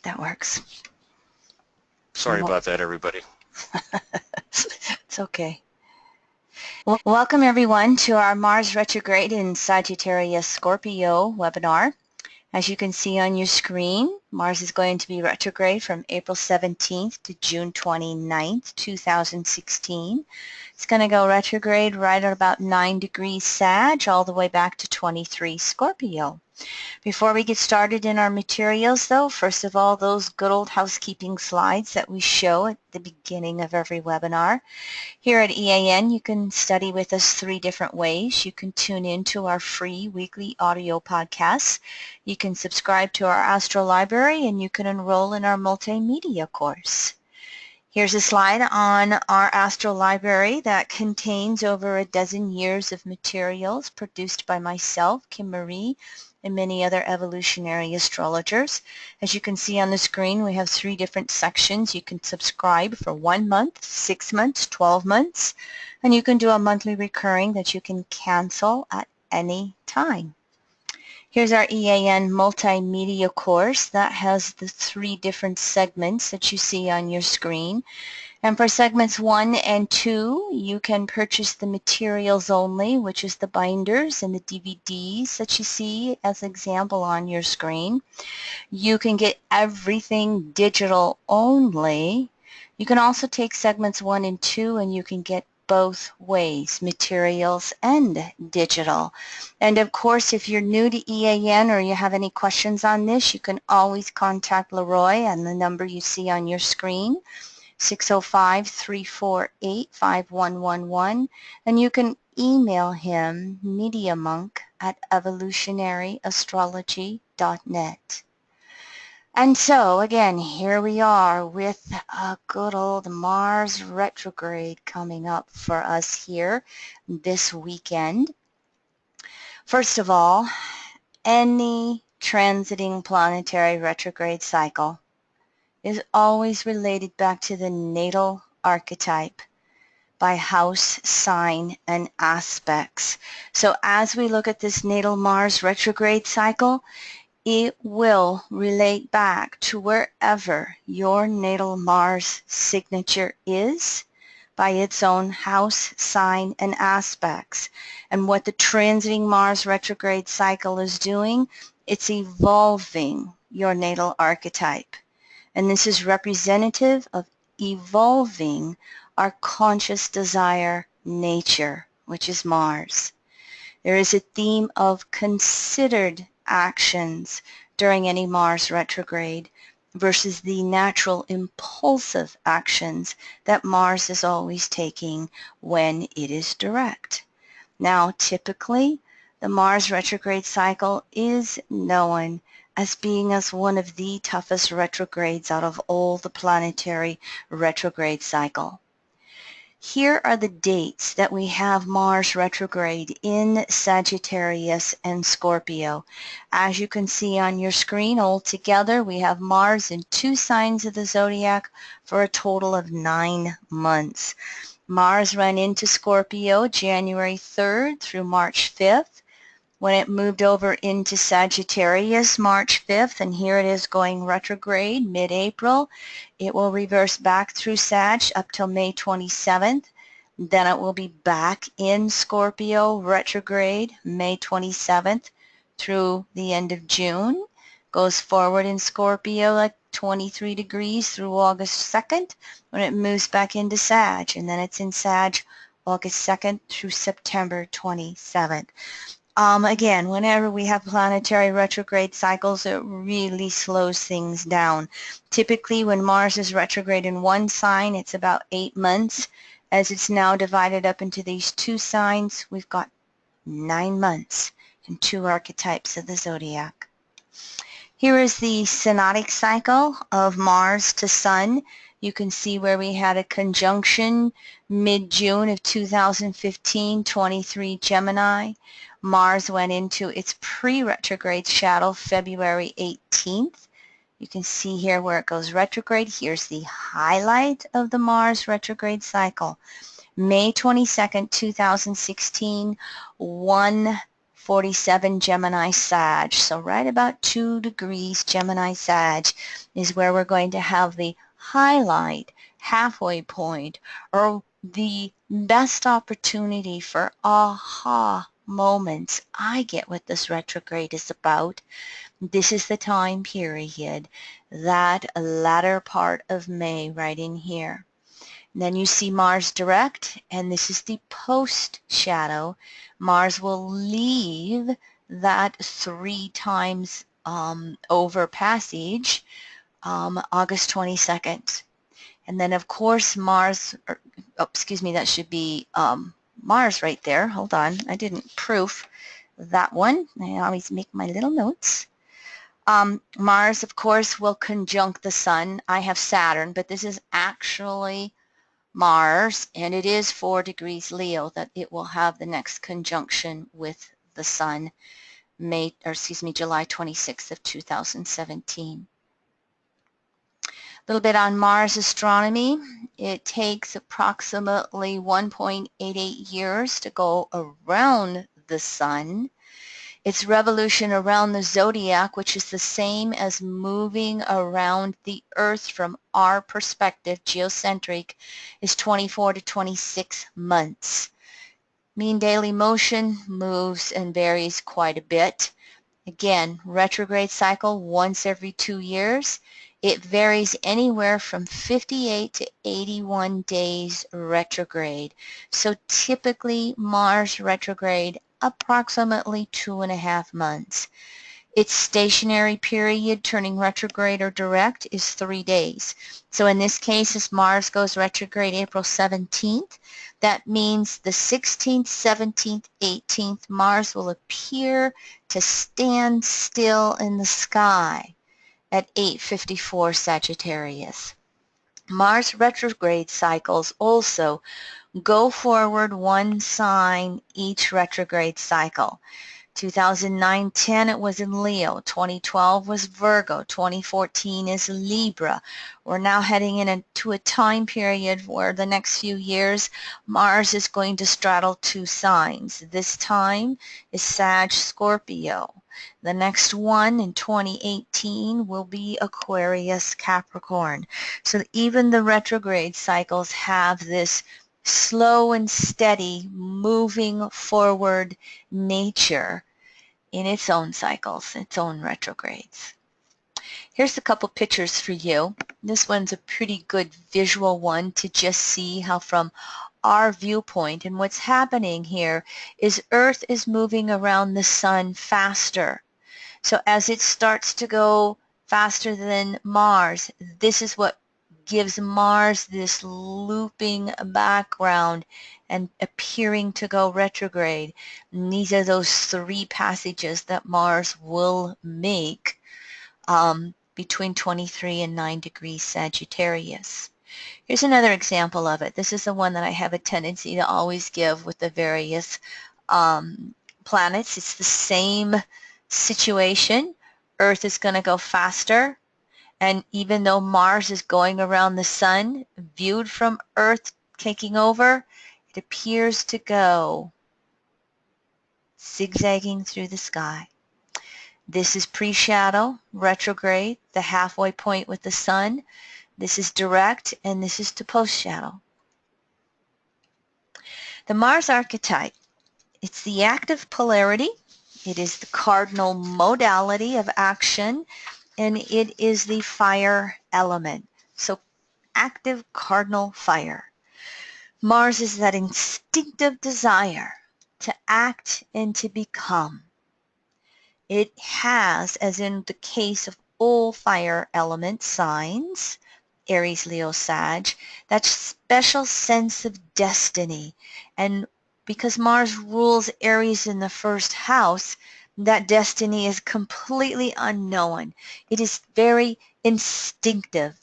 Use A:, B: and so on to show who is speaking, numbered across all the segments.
A: that works.
B: Sorry about that, everybody.
A: It's okay. Well, welcome everyone to our Mars retrograde in Sagittarius-Scorpio webinar. As you can see on your screen, Mars is going to be retrograde from April 17th to June 29th, 2016. It's going to go retrograde right at about 9 degrees Sag all the way back to 23 Scorpio. Before we get started in our materials though, first of all, those good old housekeeping slides that we show at the beginning of every webinar. Here at EAN, you can study with us 3 different ways. You can tune into our free weekly audio podcasts. You can subscribe to our Astro Library, and you can enroll in our multimedia course. Here's a slide on our Astro Library that contains over a dozen years of materials produced by myself, Kim Marie, and many other evolutionary astrologers. As you can see on the screen, we have 3 different sections. You can subscribe for 1 month, 6 months, 12 months, and you can do a monthly recurring that you can cancel at any time. Here's our EAN multimedia course that has the 3 different segments that you see on your screen. And for segments 1 and 2, you can purchase the materials only, which is the binders and the DVDs that you see as an example on your screen. You can get everything digital only. You can also take segments 1 and 2 and you can get both ways, materials and digital. And of course, if you're new to EAN or you have any questions on this, you can always contact Leroy on the number you see on your screen. 605-348-5111, and you can email him mediamonk@evolutionaryastrology.net. And so again, here we are with a good old Mars retrograde coming up for us here this weekend. First of all, any transiting planetary retrograde cycle is always related back to the natal archetype by house, sign, and aspects. So as we look at this natal Mars retrograde cycle, it will relate back to wherever your natal Mars signature is by its own house, sign, and aspects. And what the transiting Mars retrograde cycle is doing, it's evolving your natal archetype. And this is representative of evolving our conscious desire nature, which is Mars. There is a theme of considered actions during any Mars retrograde versus the natural impulsive actions that Mars is always taking when it is direct. Now, typically, the Mars retrograde cycle is known as being as one of the toughest retrogrades out of all the planetary retrograde cycle. Here are the dates that we have Mars retrograde in Sagittarius and Scorpio. As you can see on your screen, altogether we have Mars in 2 signs of the zodiac for a total of 9 months. Mars ran into Scorpio January 3rd through March 5th. When it moved over into Sagittarius March 5th, and here it is going retrograde mid-April. It will reverse back through Sag up till May 27th. Then it will be back in Scorpio retrograde May 27th through the end of June. Goes forward in Scorpio like 23 degrees through August 2nd when it moves back into Sag. And then it's in Sag August 2nd through September 27th. Again, whenever we have planetary retrograde cycles, it really slows things down. Typically, when Mars is retrograde in one sign, it's about 8 months. As it's now divided up into these 2 signs, we've got 9 months and 2 archetypes of the zodiac. Here is the synodic cycle of Mars to Sun. You can see where we had a conjunction mid-June of 2015, 23 Gemini. Mars went into its pre-retrograde shadow February 18th. You can see here where it goes retrograde. Here's the highlight of the Mars retrograde cycle. May 22nd, 2016, 1 47 Gemini Sag. So right about 2 degrees Gemini Sag is where we're going to have the highlight, halfway point, or the best opportunity for aha moments I get what this retrograde is about. This is the time period, that latter part of May right in here. And then you see Mars direct, and this is the post shadow. Mars will leave that 3 times over passage August 22nd. And then of course Mars, that should be Mars right there. Hold on, I didn't proof that one. I always make my little notes. Mars, of course, will conjunct the Sun. I have Saturn, but this is actually Mars, and it is 4 degrees Leo that it will have the next conjunction with the Sun, July 26th of 2017. A little bit on Mars astronomy. It takes approximately 1.88 years to go around the Sun. Its revolution around the zodiac, which is the same as moving around the Earth from our perspective, geocentric, is 24 to 26 months. Mean daily motion moves and varies quite a bit. Again, retrograde cycle once every 2 years. It varies anywhere from 58 to 81 days retrograde. So typically Mars retrograde approximately 2.5 months. Its stationary period turning retrograde or direct is 3 days. So in this case, as Mars goes retrograde April 17th, that means the 16th, 17th, 18th, Mars will appear to stand still in the sky at 8:54 Sagittarius. Mars retrograde cycles also go forward 1 sign each retrograde cycle. 2009-10 it was in Leo, 2012 was Virgo, 2014 is Libra. We're now heading into a time period where the next few years Mars is going to straddle 2 signs. This time is Sag-Scorpio. The next one in 2018 will be Aquarius-Capricorn. So even the retrograde cycles have this slow and steady moving forward nature in its own cycles, its own retrogrades. Here's a couple pictures for you. This one's a pretty good visual one to just see how from our viewpoint, and what's happening here is Earth is moving around the Sun faster. So as it starts to go faster than Mars, this is what gives Mars this looping background and appearing to go retrograde. And these are those 3 passages that Mars will make between 23 and 9 degrees Sagittarius. Here's another example of it. This is the one that I have a tendency to always give with the various planets. It's the same situation. Earth is going to go faster. And even though Mars is going around the Sun, viewed from Earth taking over, it appears to go zigzagging through the sky. This is pre-shadow, retrograde, the halfway point with the Sun. This is direct, and this is to post-shadow. The Mars archetype, it's the active polarity. It is the cardinal modality of action, and it is the fire element. So active cardinal fire. Mars is that instinctive desire to act and to become. It has, as in the case of all fire element signs, Aries, Leo, Sag, that special sense of destiny. And because Mars rules Aries in the first house, that destiny is completely unknown. It is very instinctive.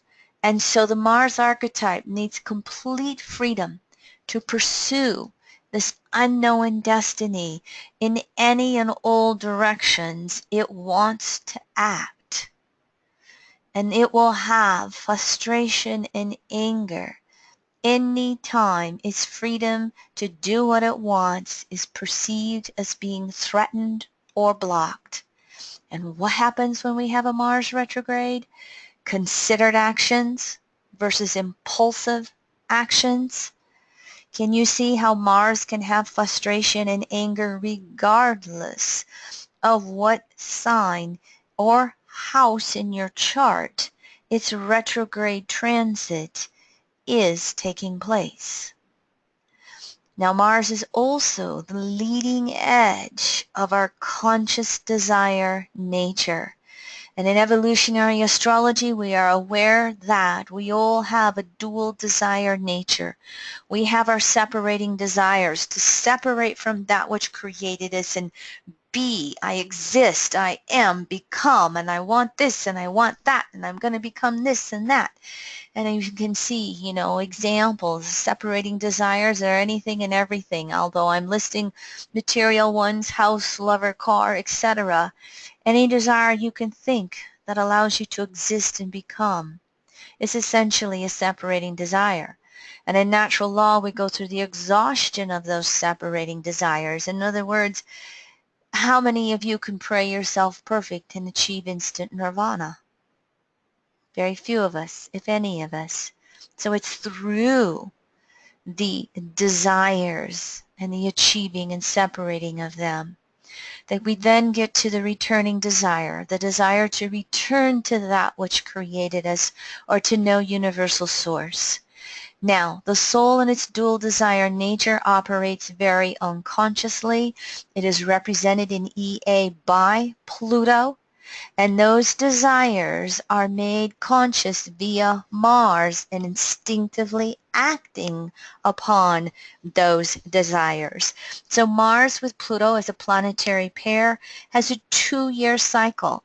A: And so the Mars archetype needs complete freedom to pursue this unknown destiny in any and all directions it wants to act. And it will have frustration and anger Any time its freedom to do what it wants is perceived as being threatened or blocked. And what happens when we have a Mars retrograde? Considered actions versus impulsive actions. Can you see how Mars can have frustration and anger regardless of what sign or house in your chart its retrograde transit is taking place? Now, Mars is also the leading edge of our conscious desire nature. And in evolutionary astrology, we are aware that we all have a dual desire nature. We have our separating desires to separate from that which created us and be, I exist, I am, become, and I want this and I want that, and I'm going to become this and that. And you can see, examples, separating desires are anything and everything, although I'm listing material ones, house, lover, car, etc. Any desire you can think that allows you to exist and become is essentially a separating desire. And in natural law, we go through the exhaustion of those separating desires. In other words, how many of you can pray yourself perfect and achieve instant nirvana? Very few of us, if any of us. So it's through the desires and the achieving and separating of them that we then get to the returning desire, the desire to return to that which created us or to know universal source. Now, the soul in its dual desire nature operates very unconsciously. It is represented in EA by Pluto, and those desires are made conscious via Mars and instinctively acting upon those desires. So Mars with Pluto as a planetary pair has a 2-year cycle.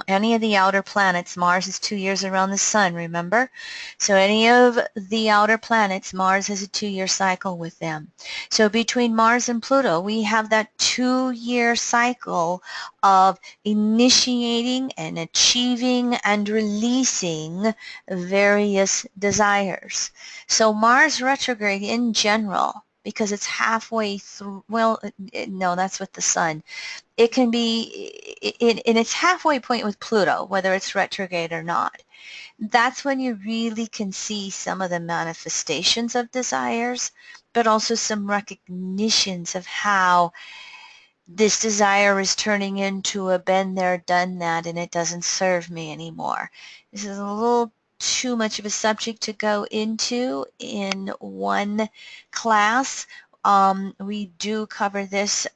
A: Any of the outer planets, Mars is 2 years around the sun, remember? So any of the outer planets, Mars has a 2-year cycle with them. So between Mars and Pluto, we have that 2-year cycle of initiating and achieving and releasing various desires. So Mars retrograde in general, because it's halfway through, well, no, that's with the sun. It can be in its halfway point with Pluto, whether it's retrograde or not. That's when you really can see some of the manifestations of desires, but also some recognitions of how this desire is turning into a been there, done that, and it doesn't serve me anymore. This is a little too much of a subject to go into in one class. We do cover this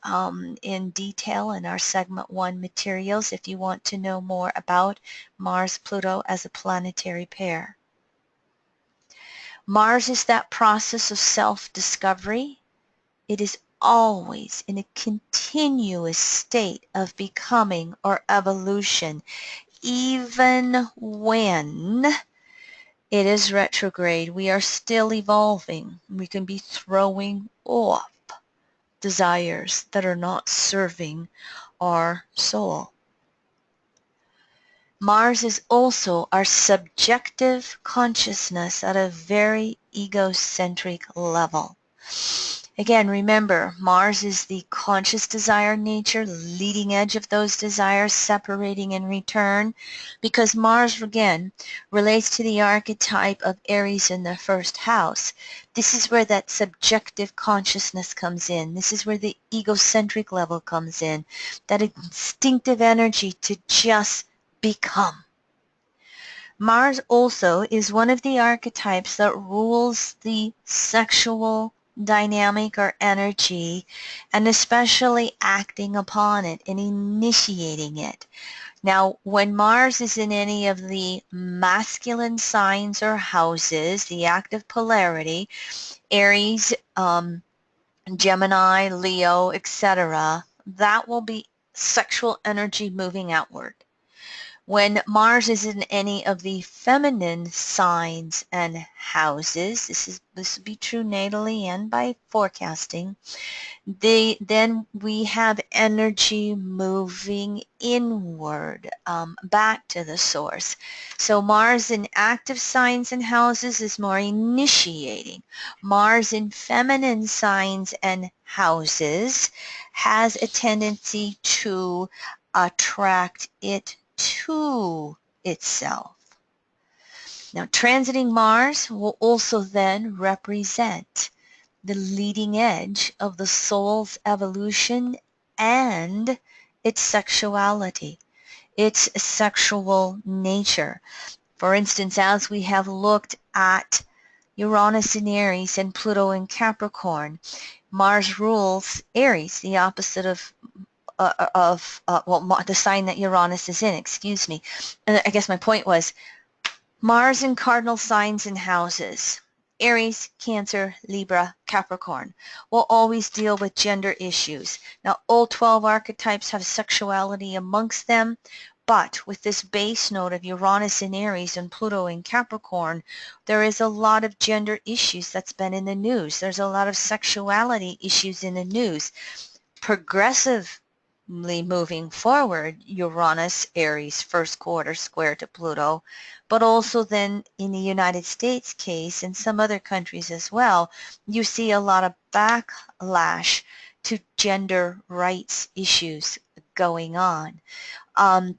A: in detail in our segment 1 materials if you want to know more about Mars-Pluto as a planetary pair. Mars is that process of self-discovery. It is always in a continuous state of becoming or evolution, even when it is retrograde. We are still evolving. We can be throwing off desires that are not serving our soul. Mars is also our subjective consciousness at a very egocentric level. Again, remember, Mars is the conscious desire nature, leading edge of those desires, separating in return, because Mars, again, relates to the archetype of Aries in the first house. This is where that subjective consciousness comes in. This is where the egocentric level comes in, that instinctive energy to just become. Mars also is one of the archetypes that rules the sexual dynamic or energy, and especially acting upon it and initiating it. Now, when Mars is in any of the masculine signs or houses, the active polarity, Aries, Gemini, Leo, etc., that will be sexual energy moving outward. When Mars is in any of the feminine signs and houses, this would be true natally and by forecasting, then we have energy moving inward, back to the source. So Mars in active signs and houses is more initiating. Mars in feminine signs and houses has a tendency to attract it to itself. Now, transiting Mars will also then represent the leading edge of the soul's evolution and its sexuality, its sexual nature. For instance, as we have looked at Uranus in Aries and Pluto in Capricorn, Mars rules Aries, the opposite of the sign that Uranus is in, excuse me. And I guess my point was Mars in cardinal signs and houses, Aries, Cancer, Libra, Capricorn, will always deal with gender issues. Now, all 12 archetypes have sexuality amongst them, but with this base note of Uranus in Aries and Pluto in Capricorn, there is a lot of gender issues that's been in the news. There's a lot of sexuality issues in the news. Progressively moving forward, Uranus, Aries, first quarter square to Pluto, but also then in the United States case and some other countries as well, you see a lot of backlash to gender rights issues going on.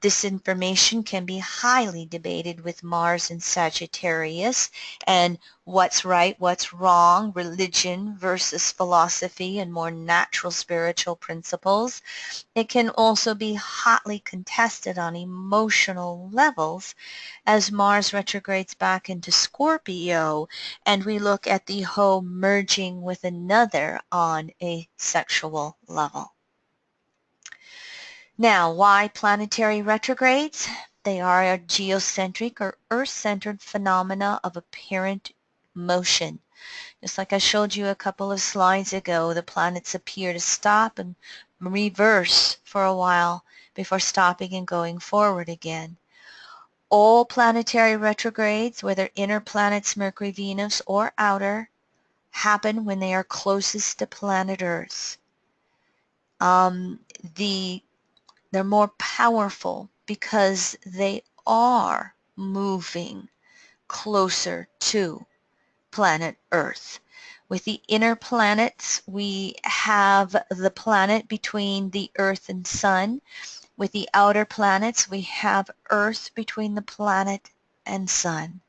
A: This information can be highly debated with Mars and Sagittarius and what's right, what's wrong, religion versus philosophy and more natural spiritual principles. It can also be hotly contested on emotional levels as Mars retrogrades back into Scorpio and we look at the whole merging with another on a sexual level. Now, why planetary retrogrades? They are a geocentric or Earth-centered phenomena of apparent motion. Just like I showed you a couple of slides ago, the planets appear to stop and reverse for a while before stopping and going forward again. All planetary retrogrades, whether inner planets, Mercury, Venus, or outer, happen when they are closest to planet Earth. They're more powerful because they are moving closer to planet Earth. With the inner planets, we have the planet between the Earth and Sun. With the outer planets, we have Earth between the planet and Sun.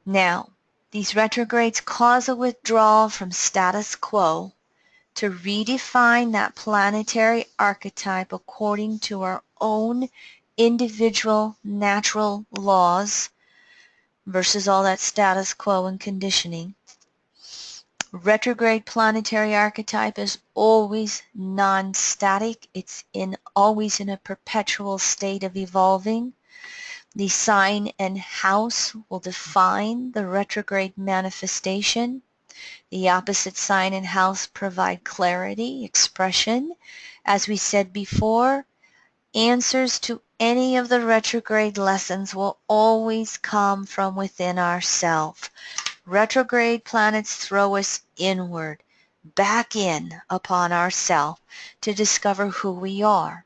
A: Now, these retrogrades cause a withdrawal from status quo to redefine that planetary archetype according to our own individual natural laws versus all that status quo and conditioning. Retrograde planetary archetype is always non-static. It's always in a perpetual state of evolving. The sign and house will define the retrograde manifestation. The opposite sign and house provide clarity, expression. As we said before, answers to any of the retrograde lessons will always come from within ourselves. Retrograde planets throw us inward, back in upon ourselves to discover who we are.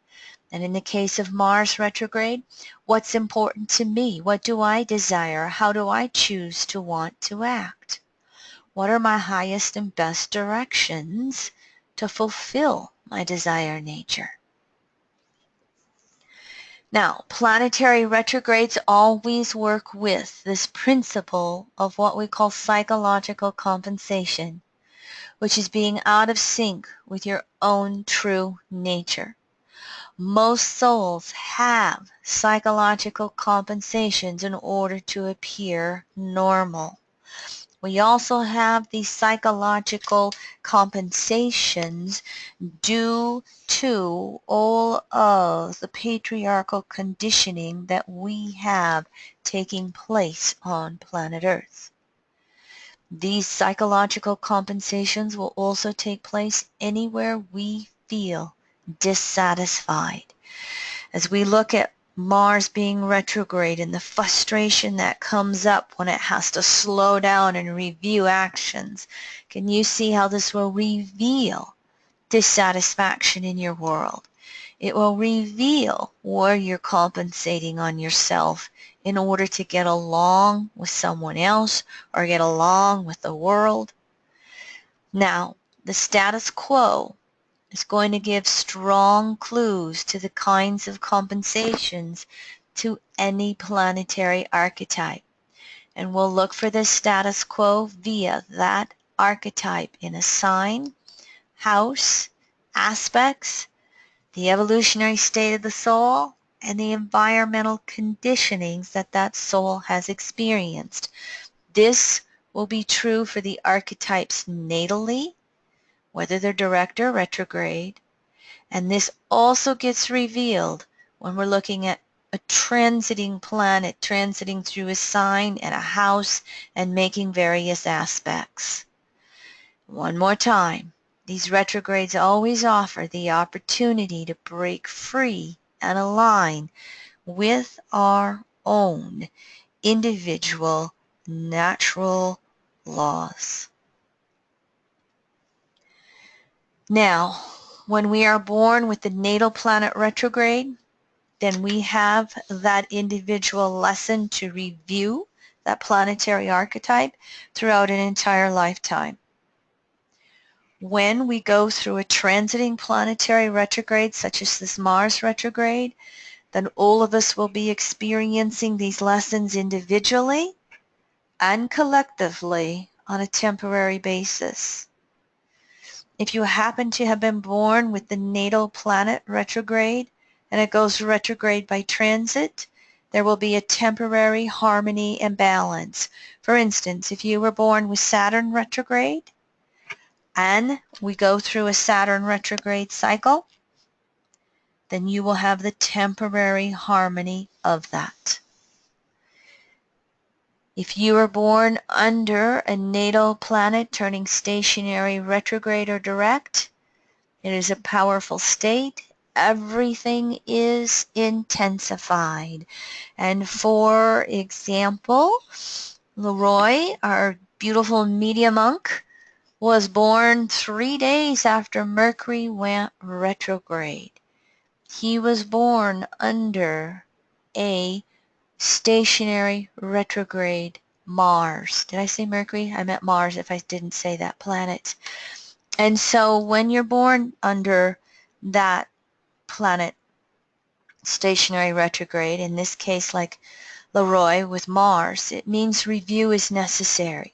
A: And in the case of Mars retrograde, what's important to me? What do I desire? How do I choose to want to act? What are my highest and best directions to fulfill my desire nature? Now, planetary retrogrades always work with this principle of what we call psychological compensation, which is being out of sync with your own true nature. Most souls have psychological compensations in order to appear normal. We also have these psychological compensations due to all of the patriarchal conditioning that we have taking place on planet Earth. These psychological compensations will also take place anywhere we feel dissatisfied. As we look at Mars being retrograde and the frustration that comes up when it has to slow down and review actions. Can you see how this will reveal dissatisfaction in your world? It will reveal where you're compensating on yourself in order to get along with someone else or get along with the world. Now, the status quo is going to give strong clues to the kinds of compensations to any planetary archetype. And we'll look for this status quo via that archetype in a sign, house, aspects, the evolutionary state of the soul, and the environmental conditionings that that soul has experienced. This will be true for the archetypes natally, whether they're direct or retrograde, and this also gets revealed when we're looking at a transiting planet transiting through a sign and a house and making various aspects. One more time, these retrogrades always offer the opportunity to break free and align with our own individual natural laws. Now, when we are born with the natal planet retrograde, then we have that individual lesson to review that planetary archetype throughout an entire lifetime. When we go through a transiting planetary retrograde, such as this Mars retrograde, then all of us will be experiencing these lessons individually and collectively on a temporary basis. If you happen to have been born with the natal planet retrograde and it goes retrograde by transit, there will be a temporary harmony and balance. For instance, if you were born with Saturn retrograde and we go through a Saturn retrograde cycle, then you will have the temporary harmony of that. If you were born under a natal planet turning stationary, retrograde, or direct, it is a powerful state. Everything is intensified. And for example, Leroy, our beautiful media monk, was born 3 days after Mercury went retrograde. He was born under a stationary retrograde Mars. Did I say Mercury? I meant Mars if I didn't say that planet. And so when you're born under that planet stationary retrograde, in this case like Leroy with Mars, it means review is necessary.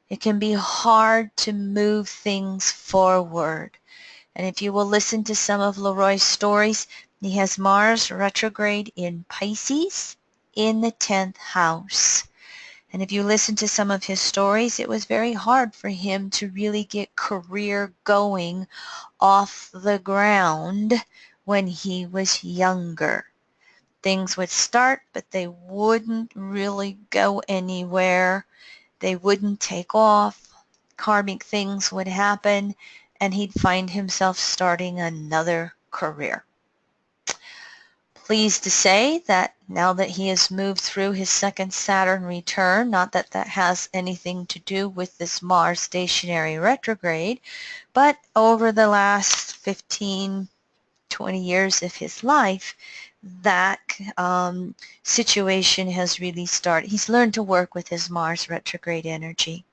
A: It can be hard to move things forward. And if you will listen to some of Leroy's stories, he has Mars retrograde in Pisces in the 10th house. And if you listen to some of his stories, it was very hard for him to really get career going off the ground when he was younger. Things would start, but they wouldn't really go anywhere. They wouldn't take off. Karmic things would happen, and he'd find himself starting another career. Pleased to say that now that he has moved through his second Saturn return, not that that has anything to do with this Mars stationary retrograde, but over the last 15, 20 years of his life, that situation has really started. He's learned to work with his Mars retrograde energy.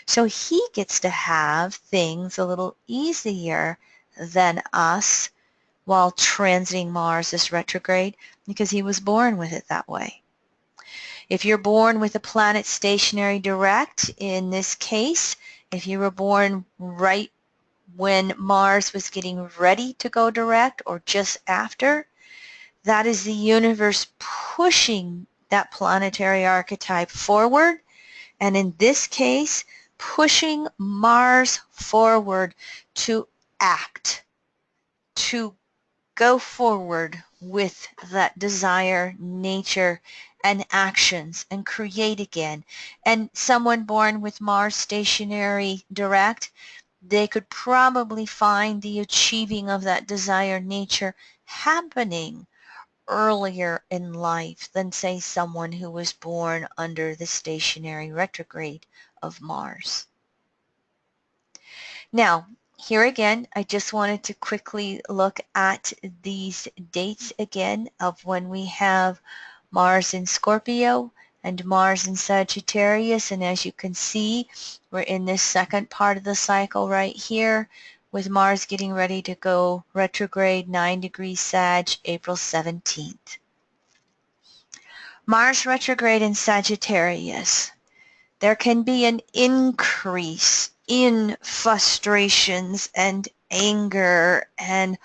A: So he gets to have things a little easier than us while transiting Mars as retrograde because he was born with it that way. If you're born with a planet stationary direct, in this case, if you were born right when Mars was getting ready to go direct or just after, that is the universe pushing that planetary archetype forward, and in this case, pushing Mars forward to act, to go forward with that desire, nature, and actions and create again. And someone born with Mars stationary direct, they could probably find the achieving of that desire nature happening earlier in life than, say, someone who was born under the stationary retrograde of Mars. Now, here again, I just wanted to quickly look at these dates again of when we have Mars in Scorpio and Mars in Sagittarius. And as you can see, we're in this second part of the cycle right here with Mars getting ready to go retrograde 9 degrees Sag, April 17th. Mars retrograde in Sagittarius. There can be an increase in frustrations and anger and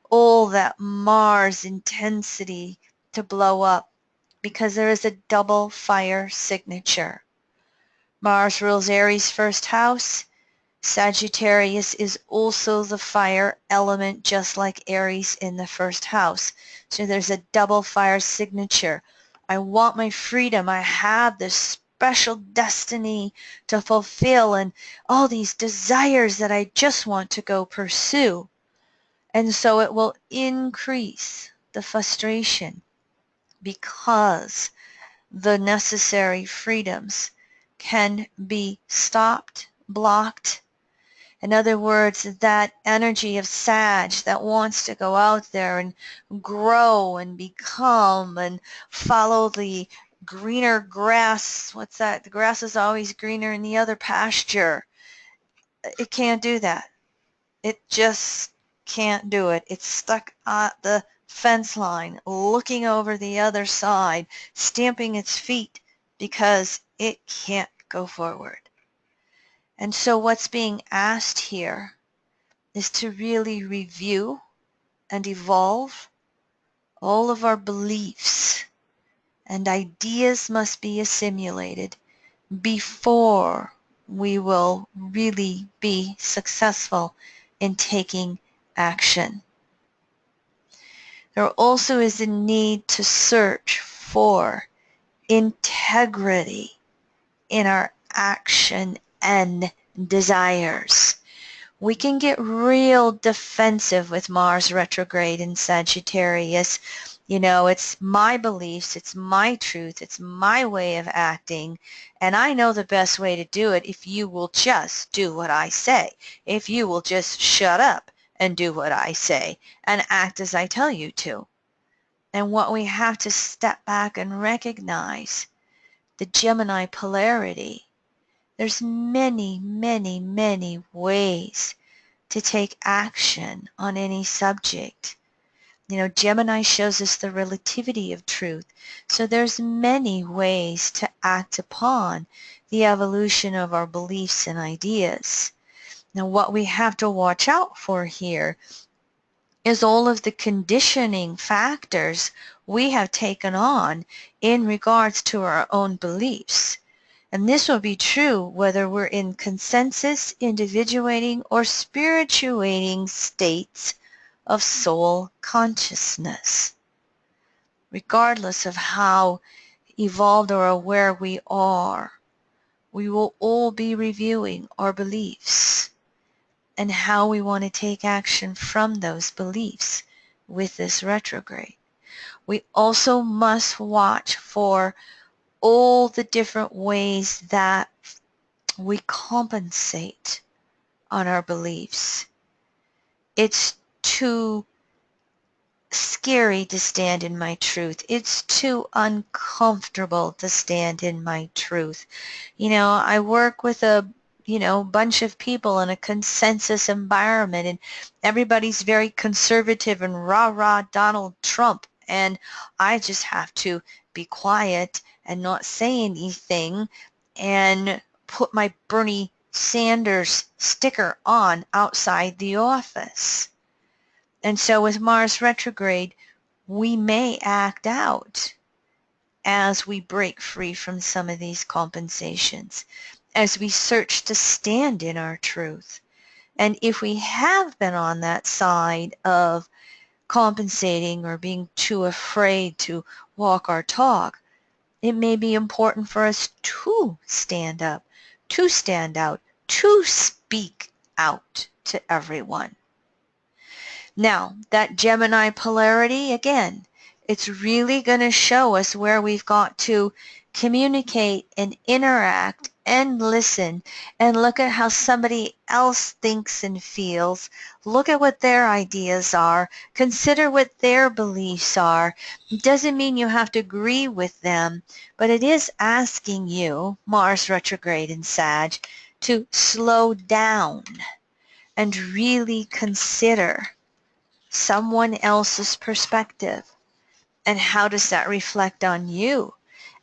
A: all that Mars intensity to blow up because there is a double fire signature. Mars rules Aries' first house. Sagittarius is also the fire element, just like Aries in the first house. So there's a double fire signature. I want my freedom. I have this special destiny to fulfill and all these desires that I just want to go pursue. And so it will increase the frustration because the necessary freedoms can be stopped, blocked. In other words, that energy of Sag that wants to go out there and grow and become and follow the greener grass. What's that? The grass is always greener in the other pasture. It can't do that. It just can't do it. It's stuck at the fence line, looking over the other side, stamping its feet because it can't go forward. And so what's being asked here is to really review and evolve all of our beliefs, and ideas must be assimilated before we will really be successful in taking action. There also is a need to search for integrity in our action and desires. We can get real defensive with Mars retrograde in Sagittarius. You know, it's my beliefs, it's my truth, it's my way of acting, and I know the best way to do it if you will just do what I say. If you will just shut up and do what I say and act as I tell you to. And what we have to step back and recognize, the Gemini polarity. There's many, many, many ways to take action on any subject. You know, Gemini shows us the relativity of truth. So there's many ways to act upon the evolution of our beliefs and ideas. Now, what we have to watch out for here is all of the conditioning factors we have taken on in regards to our own beliefs. And this will be true whether we're in consensus, individuating, or spirituating states of soul consciousness. Regardless of how evolved or aware we are, we will all be reviewing our beliefs and how we want to take action from those beliefs with this retrograde. We also must watch for all the different ways that we compensate on our beliefs. It's too scary to stand in my truth. It's too uncomfortable to stand in my truth. You know, I work with a bunch of people in a consensus environment, and everybody's very conservative and rah-rah Donald Trump, and I just have to be quiet and not say anything and put my Bernie Sanders sticker on outside the office. And so with Mars retrograde, we may act out as we break free from some of these compensations, as we search to stand in our truth. And if we have been on that side of compensating or being too afraid to walk our talk, it may be important for us to stand up, to stand out, to speak out to everyone. Now, that Gemini polarity, again, It's really going to show us where we've got to communicate and interact and listen and look at how somebody else thinks and feels. Look at what their ideas are. Consider what their beliefs are. It doesn't mean you have to agree with them, but it is asking you, Mars retrograde in Sag, to slow down and really consider someone else's perspective. And how does that reflect on you?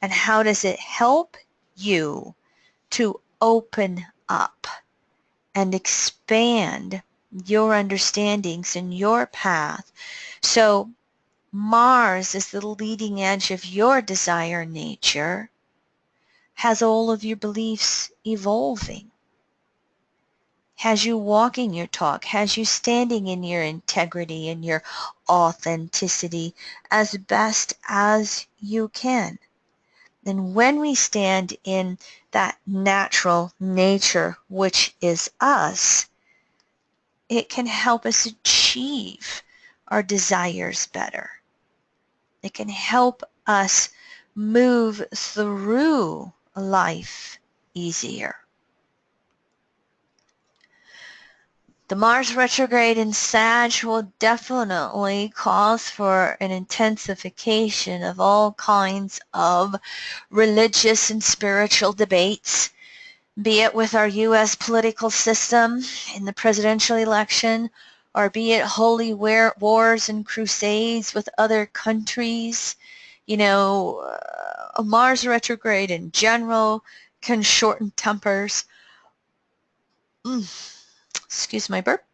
A: And how does it help you to open up and expand your understandings and your path? So Mars is the leading edge of your desire nature, has all of your beliefs evolving, has you walking your talk, has you standing in your integrity and your authenticity as best as you can. And when we stand in that natural nature, which is us, it can help us achieve our desires better. It can help us move through life easier. The Mars retrograde in Sag will definitely cause for an intensification of all kinds of religious and spiritual debates, be it with our U.S. political system in the presidential election, or be it holy wars and crusades with other countries. You know, a Mars retrograde in general can shorten tempers. Excuse my burp.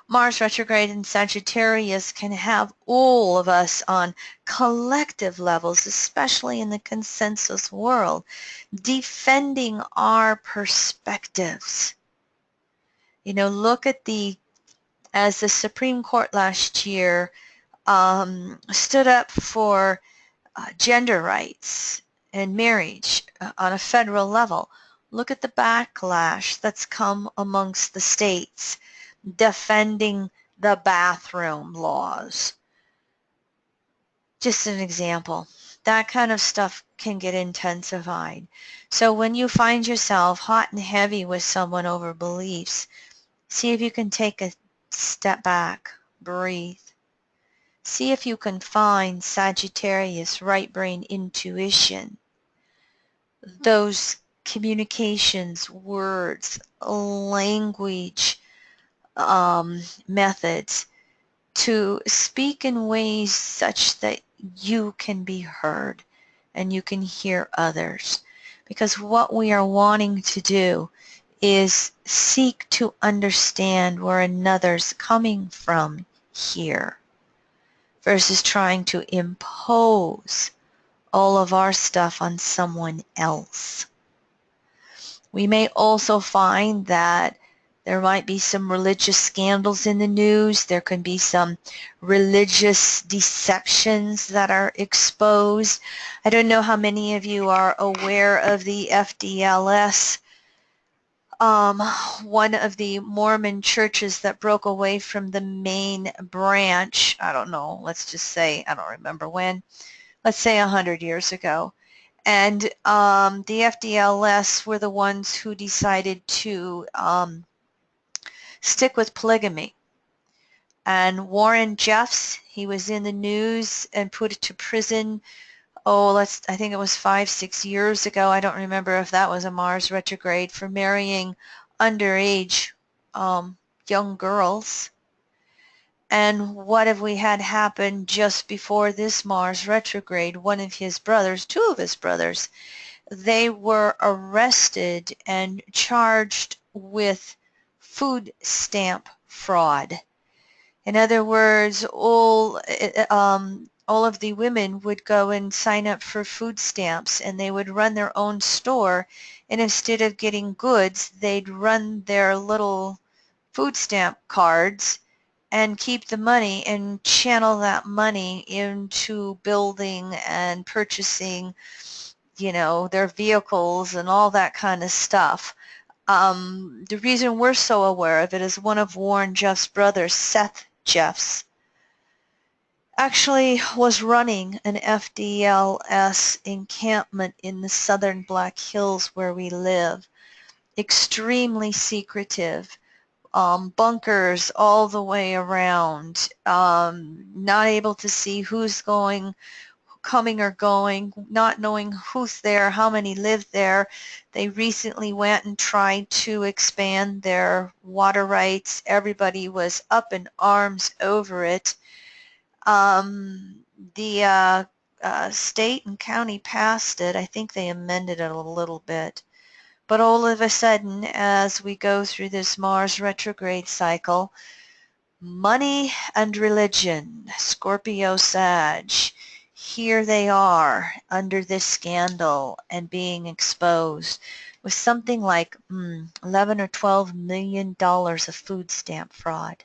A: Mars retrograde in Sagittarius can have all of us on collective levels, especially in the consensus world, defending our perspectives. You know, look at as the Supreme Court last year stood up for gender rights and marriage on a federal level. Look at the backlash that's come amongst the states defending the bathroom laws. Just an example. That kind of stuff can get intensified. So when you find yourself hot and heavy with someone over beliefs, see if you can take a step back, breathe. See if you can find Sagittarius right brain intuition, those communications, words, language, methods to speak in ways such that you can be heard and you can hear others. Because what we are wanting to do is seek to understand where another's coming from here versus trying to impose all of our stuff on someone else. We may also find that there might be some religious scandals in the news. There can be some religious deceptions that are exposed. I don't know how many of you are aware of the FDLS, one of the Mormon churches that broke away from the main branch. I don't know, let's just say, I don't remember when. Let's say 100 years ago. And the FDLS were the ones who decided to stick with polygamy. And Warren Jeffs, he was in the news and put to prison, I think it was 5-6 years ago. I don't remember if that was a Mars retrograde, for marrying underage young girls. And what have we had happen just before this Mars retrograde? One of his brothers, two of his brothers, they were arrested and charged with food stamp fraud. In other words, all of the women would go and sign up for food stamps, and they would run their own store, and instead of getting goods, they'd run their little food stamp cards and keep the money and channel that money into building and purchasing, you know, their vehicles and all that kind of stuff. The reason we're so aware of it is one of Warren Jeffs' brothers, Seth Jeffs, actually was running an FDLS encampment in the southern Black Hills where we live. Extremely secretive. Bunkers all the way around. Not able to see who's coming or going, not knowing who's there, how many live there. They recently went and tried to expand their water rights. Everybody was up in arms over it. The state and county passed it. I think they amended it a little bit. But all of a sudden, as we go through this Mars retrograde cycle, money and religion, Scorpio Sag, here they are under this scandal and being exposed with something like 11 or $12 million of food stamp fraud.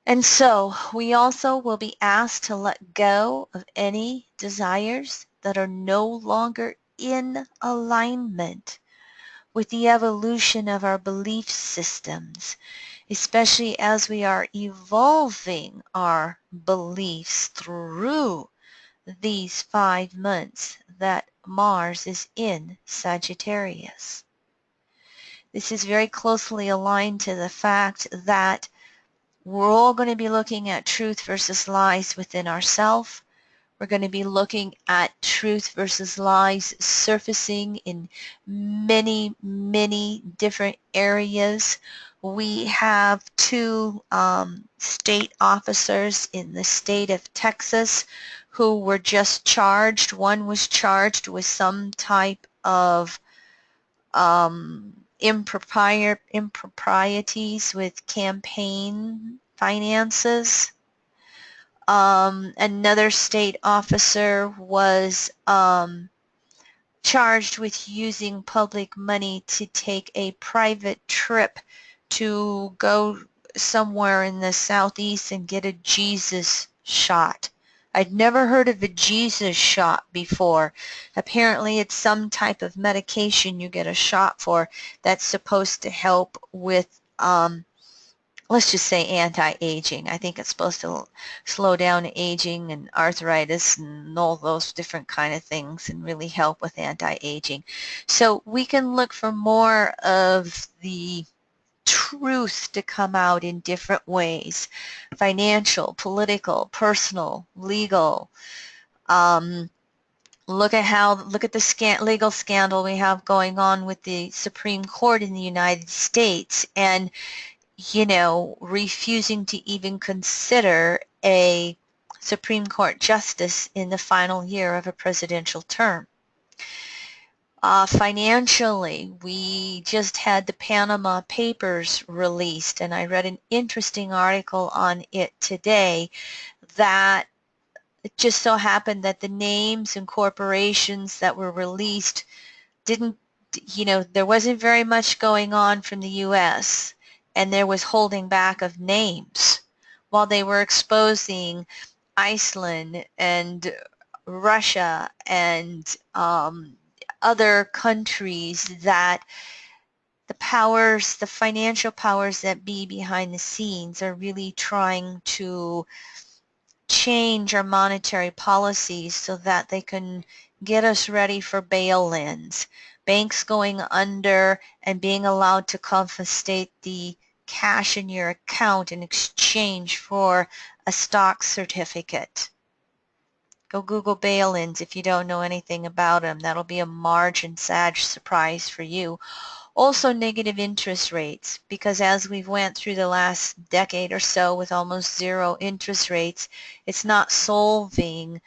A: And so we also will be asked to let go of any desires that are no longer in alignment with the evolution of our belief systems, especially as we are evolving our beliefs through these 5 months that Mars is in Sagittarius. This is very closely aligned to the fact that we're all going to be looking at truth versus lies within ourselves. We're going to be looking at truth versus lies surfacing in many, many different areas. We have 2 state officers in the state of Texas who were just charged. One was charged with some type of improprieties with campaign finances. Another state officer was charged with using public money to take a private trip to go somewhere in the southeast and get a Jesus shot. I'd never heard of a Jesus shot before. Apparently it's some type of medication you get a shot for that's supposed to help with let's just say anti-aging. I think it's supposed to slow down aging and arthritis and all those different kind of things and really help with anti-aging. So we can look for more of the truth to come out in different ways: financial, political, personal, legal. Look at the legal scandal we have going on with the Supreme Court in the United States, and refusing to even consider a Supreme Court justice in the final year of a presidential term. Financially, we just had the Panama Papers released, and I read an interesting article on it today that it just so happened that the names and corporations that were released didn't, there wasn't very much going on from the U.S., and there was holding back of names while they were exposing Iceland and Russia and other countries that the financial powers that be behind the scenes are really trying to change our monetary policies so that they can get us ready for bail-ins. Banks going under and being allowed to confiscate the cash in your account in exchange for a stock certificate. Go Google bail-ins if you don't know anything about them. That'll be a March and Sag surprise for you. Also negative interest rates, because as we've went through the last decade or so with almost zero interest rates, it's not solving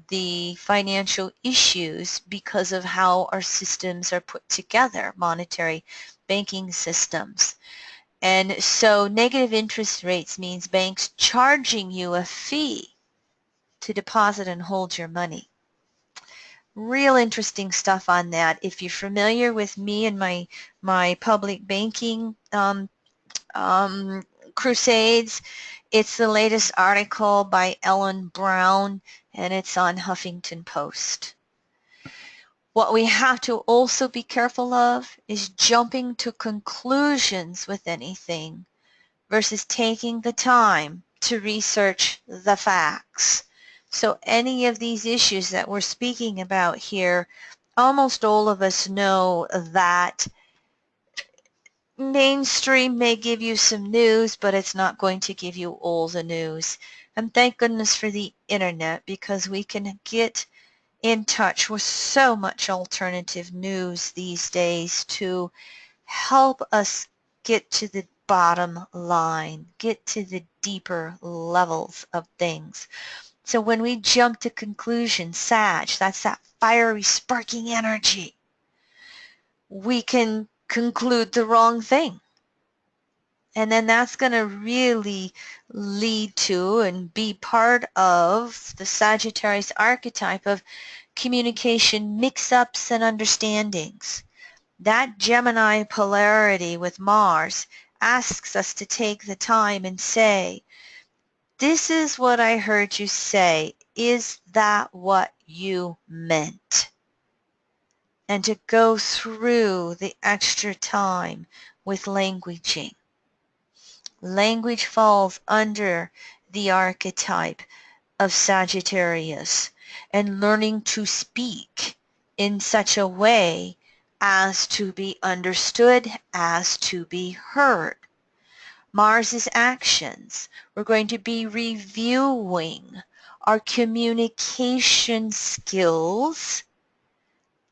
A: the financial issues because of how our systems are put together, monetary banking systems. And so negative interest rates means banks charging you a fee to deposit and hold your money. Real interesting stuff on that. If you're familiar with me and my public banking crusades, it's the latest article by Ellen Brown, and it's on Huffington Post. What we have to also be careful of is jumping to conclusions with anything versus taking the time to research the facts. So any of these issues that we're speaking about here, almost all of us know that mainstream may give you some news, but it's not going to give you all the news. And thank goodness for the internet, because we can get in touch with so much alternative news these days to help us get to the bottom line, get to the deeper levels of things. So when we jump to conclusions, Sag, that's that fiery, sparking energy, we can conclude the wrong thing. And then that's going to really lead to and be part of the Sagittarius archetype of communication mix-ups and understandings. That Gemini polarity with Mars asks us to take the time and say, this is what I heard you say. Is that what you meant? And to go through the extra time with languaging. Language falls under the archetype of Sagittarius, and learning to speak in such a way as to be understood, as to be heard. Mars's actions. We're going to be reviewing our communication skills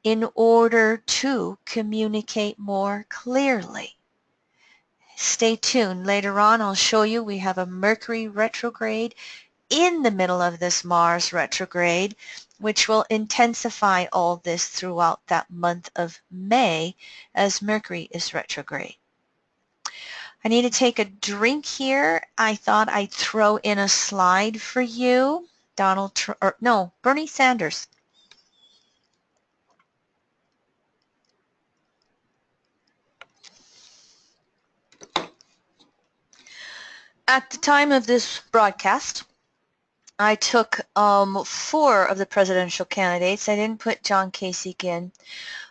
A: in order to communicate more clearly. Stay tuned. Later on, I'll show you we have a Mercury retrograde in the middle of this Mars retrograde, which will intensify all this throughout that month of May as Mercury is retrograde. I need to take a drink here. I thought I'd throw in a slide for you. Bernie Sanders. At the time of this broadcast, I took 4 of the presidential candidates. I didn't put John Kasich in.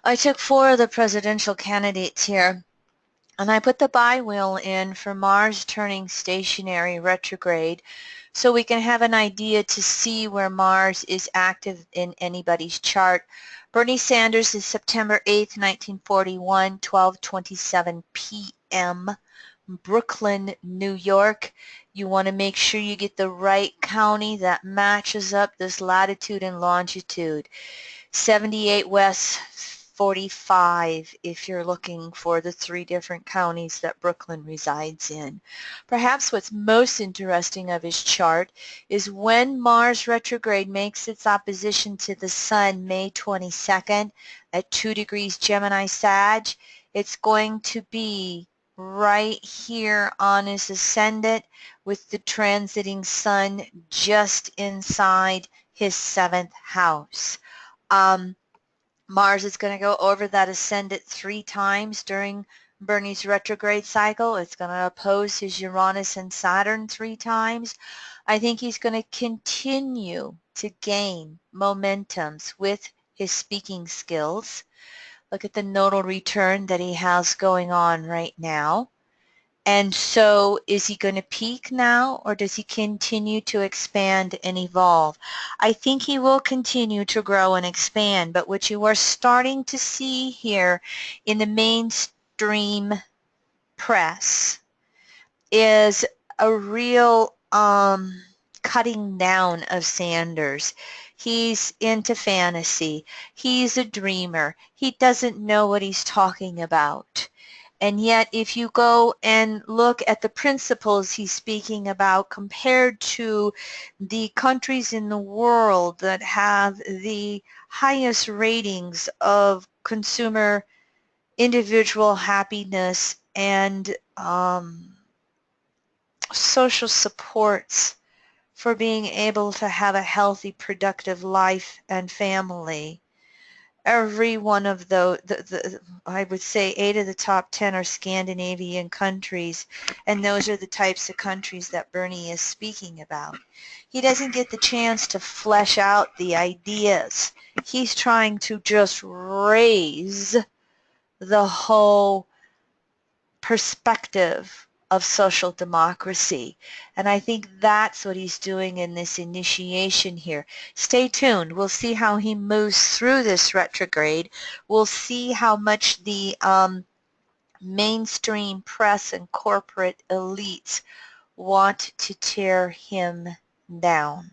A: I took 4 of the presidential candidates here, and I put the bi-wheel in for Mars turning stationary retrograde, so we can have an idea to see where Mars is active in anybody's chart. Bernie Sanders is September 8th, 1941, 12:27 p.m., Brooklyn, New York. You want to make sure you get the right county that matches up this latitude and longitude. 78 West 45 if you're looking for the 3 different counties that Brooklyn resides in. Perhaps what's most interesting of his chart is when Mars retrograde makes its opposition to the Sun May 22nd at 2 degrees Gemini Sag, it's going to be right here on his ascendant with the transiting Sun just inside his 7th house. Mars is going to go over that ascendant 3 times during Bernie's retrograde cycle. It's going to oppose his Uranus and Saturn 3 times. I think he's going to continue to gain momentums with his speaking skills. Look at the nodal return that he has going on right now. And so is he going to peak now, or does he continue to expand and evolve? I think he will continue to grow and expand, but what you are starting to see here in the mainstream press is a real cutting down of Sanders. He's into fantasy. He's a dreamer. He doesn't know what he's talking about. And yet, if you go and look at the principles he's speaking about compared to the countries in the world that have the highest ratings of consumer individual happiness and social supports for being able to have a healthy, productive life and family, every one of I would say 8 of the top 10 are Scandinavian countries, and those are the types of countries that Bernie is speaking about. He doesn't get the chance to flesh out the ideas. He's trying to just raise the whole perspective of social democracy. And I think that's what he's doing in this initiation here. Stay tuned. We'll see how he moves through this retrograde. We'll see how much the mainstream press and corporate elites want to tear him down.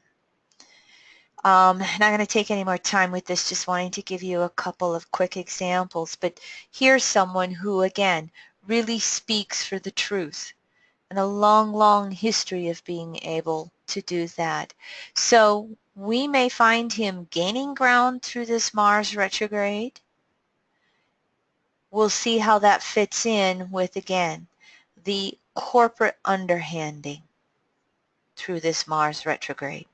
A: Not going to take any more time with this, just wanting to give you a couple of quick examples. But here's someone who, again, really speaks for the truth and a long, long history of being able to do that. So we may find him gaining ground through this Mars retrograde. We'll see how that fits in with, again, the corporate underhanding through this Mars retrograde.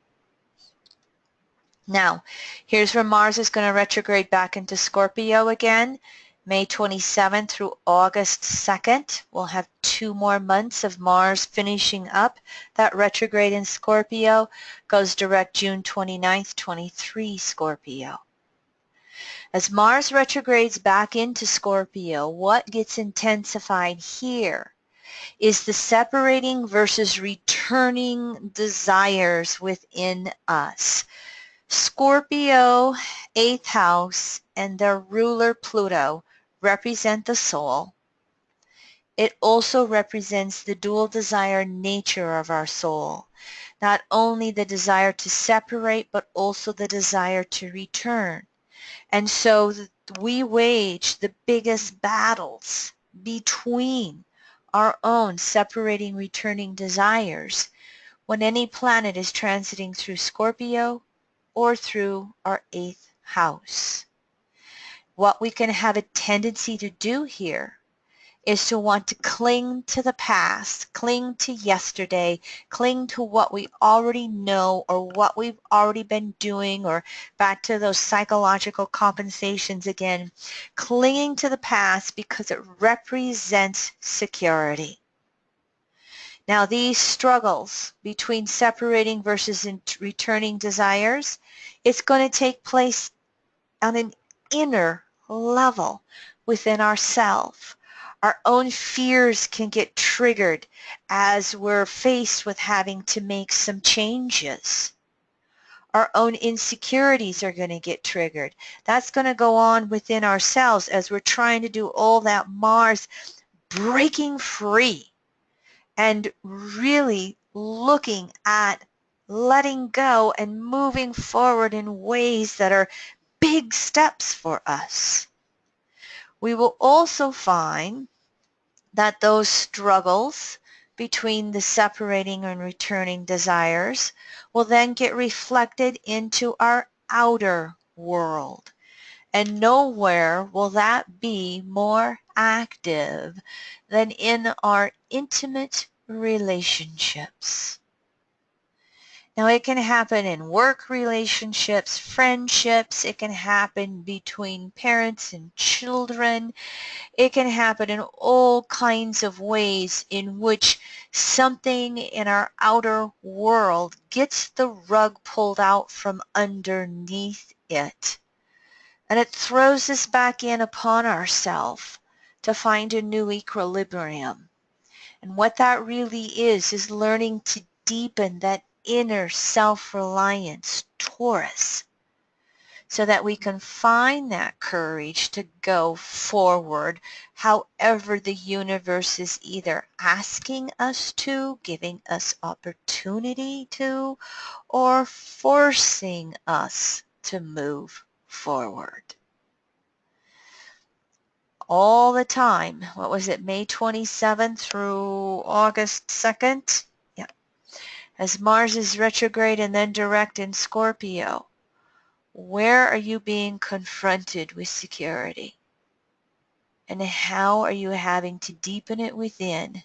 A: Now, here's where Mars is going to retrograde back into Scorpio again, May 27th through August 2nd. We'll have 2 more months of Mars finishing up that retrograde in Scorpio. Goes direct June 29th, 23 Scorpio. As Mars retrogrades back into Scorpio, what gets intensified here is the separating versus returning desires within us. Scorpio, 8th house, and their ruler Pluto represent the soul. It also represents the dual desire nature of our soul. Not only the desire to separate, but also the desire to return. And so we wage the biggest battles between our own separating, returning desires when any planet is transiting through Scorpio or through our 8th house. What we can have a tendency to do here is to want to cling to the past, cling to yesterday, cling to what we already know or what we've already been doing, or back to those psychological compensations again, clinging to the past because it represents security. Now, these struggles between separating versus returning desires, it's going to take place on an inner level within ourselves. Our own fears can get triggered as we're faced with having to make some changes. Our own insecurities are going to get triggered. That's going to go on within ourselves as we're trying to do all that Mars breaking free and really looking at letting go and moving forward in ways that are big steps for us. We will also find that those struggles between the separating and returning desires will then get reflected into our outer world. And nowhere will that be more active than in our intimate relationships. Now, it can happen in work relationships, friendships. It can happen between parents and children. It can happen in all kinds of ways in which something in our outer world gets the rug pulled out from underneath it. And it throws us back in upon ourselves to find a new equilibrium. And what that really is learning to deepen that inner self-reliance, Taurus, so that we can find that courage to go forward however the universe is either asking us to, giving us opportunity to, or forcing us to move forward. All the time. What was it, May 27th through August 2nd? Yeah. As Mars is retrograde and then direct in Scorpio, where are you being confronted with security? And how are you having to deepen it within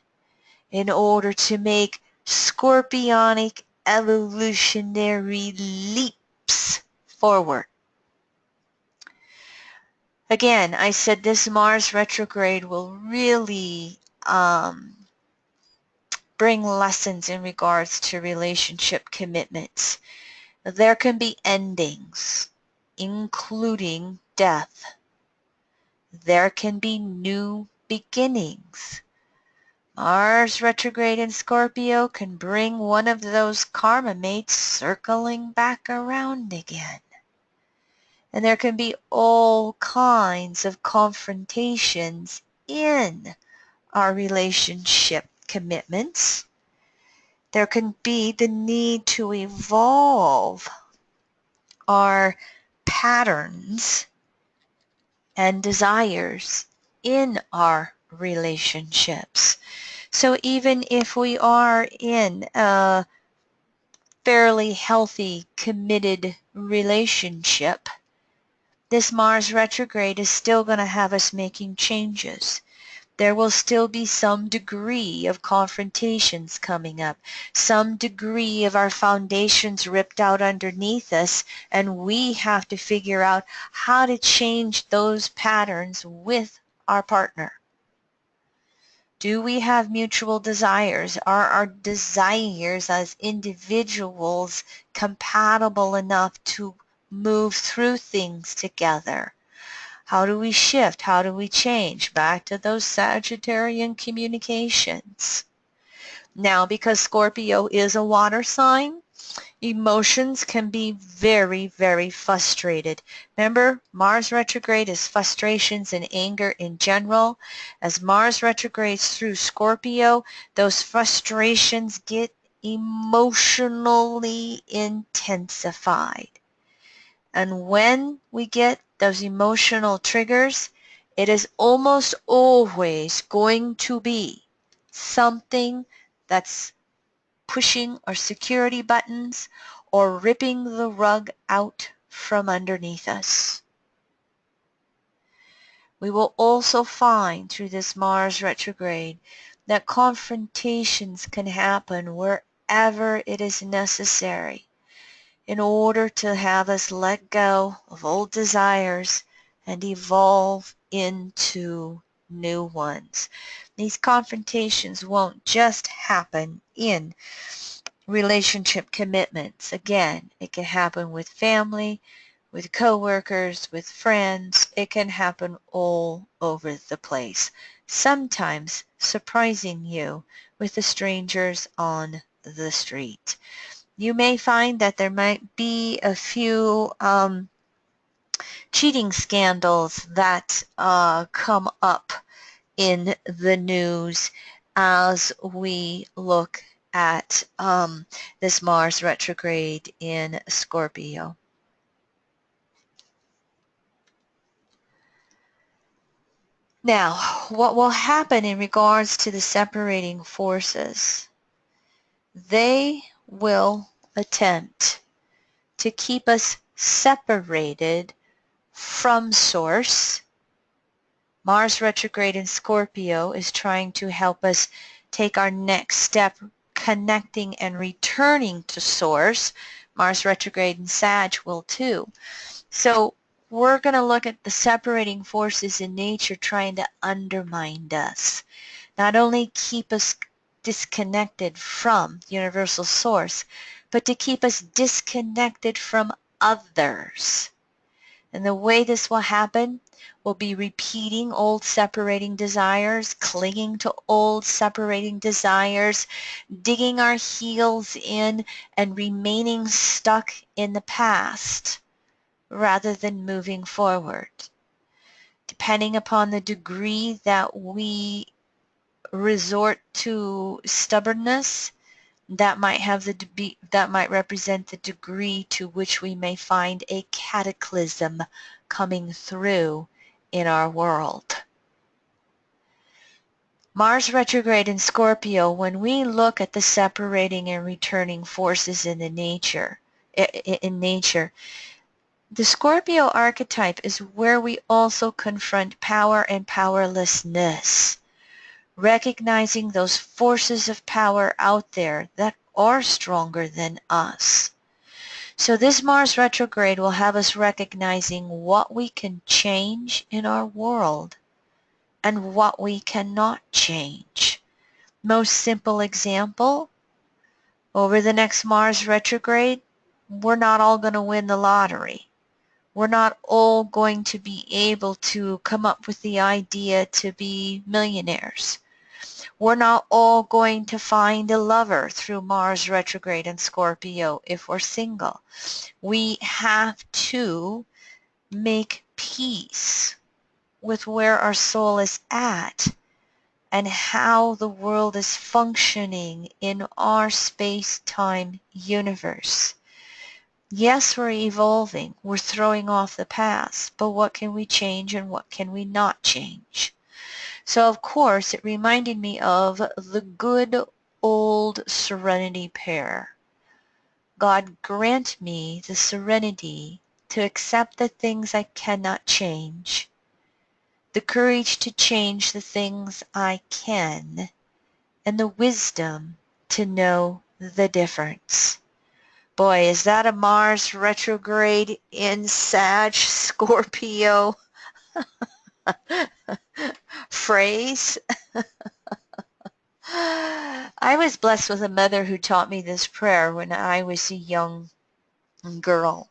A: in order to make scorpionic evolutionary leaps forward? Again, I said this Mars retrograde will really bring lessons in regards to relationship commitments. There can be endings, including death. There can be new beginnings. Mars retrograde in Scorpio can bring one of those karma mates circling back around again. And there can be all kinds of confrontations in our relationship commitments. There can be the need to evolve our patterns and desires in our relationships. So even if we are in a fairly healthy, committed relationship, this Mars retrograde is still going to have us making changes. There will still be some degree of confrontations coming up, some degree of our foundations ripped out underneath us, and we have to figure out how to change those patterns with our partner. Do we have mutual desires? Are our desires as individuals compatible enough to move through things together? How do we shift? How do we change? Back to those Sagittarian communications. Now, because Scorpio is a water sign, emotions can be very, very frustrated. Remember, Mars retrograde is frustrations and anger in general. As Mars retrogrades through Scorpio, those frustrations get emotionally intensified. And when we get those emotional triggers, it is almost always going to be something that's pushing our security buttons or ripping the rug out from underneath us. We will also find through this Mars retrograde that confrontations can happen wherever it is necessary in order to have us let go of old desires and evolve into new ones. These confrontations won't just happen in relationship commitments. Again, it can happen with family, with coworkers, with friends. It can happen all over the place. Sometimes surprising you with the strangers on the street. You may find that there might be a few cheating scandals that come up in the news as we look at this Mars retrograde in Scorpio. Now, what will happen in regards to the separating forces? They will attempt to keep us separated from Source. Mars retrograde in Scorpio is trying to help us take our next step, connecting and returning to Source. Mars retrograde in Sag will too. So we're going to look at the separating forces in nature trying to undermine us. Not only keep us disconnected from universal source, but to keep us disconnected from others. And the way this will happen will be repeating old separating desires, clinging to old separating desires, digging our heels in and remaining stuck in the past rather than moving forward. Depending upon the degree that we resort to stubbornness, that might represent the degree to which we may find a cataclysm coming through in our world. Mars retrograde in Scorpio, when we look at the separating and returning forces in nature, the Scorpio archetype is where we also confront power and powerlessness, recognizing those forces of power out there that are stronger than us. So this Mars retrograde will have us recognizing what we can change in our world and what we cannot change. Most simple example, over the next Mars retrograde, we're not all going to win the lottery. We're not all going to be able to come up with the idea to be millionaires. We're not all going to find a lover through Mars retrograde in Scorpio if we're single. We have to make peace with where our soul is at and how the world is functioning in our space-time universe. Yes, we're evolving. We're throwing off the past, but what can we change and what can we not change? So, of course, it reminded me of the good old serenity prayer. God, grant me the serenity to accept the things I cannot change, the courage to change the things I can, and the wisdom to know the difference. Boy, is that a Mars retrograde in Sag Scorpio phrase? I was blessed with a mother who taught me this prayer when I was a young girl.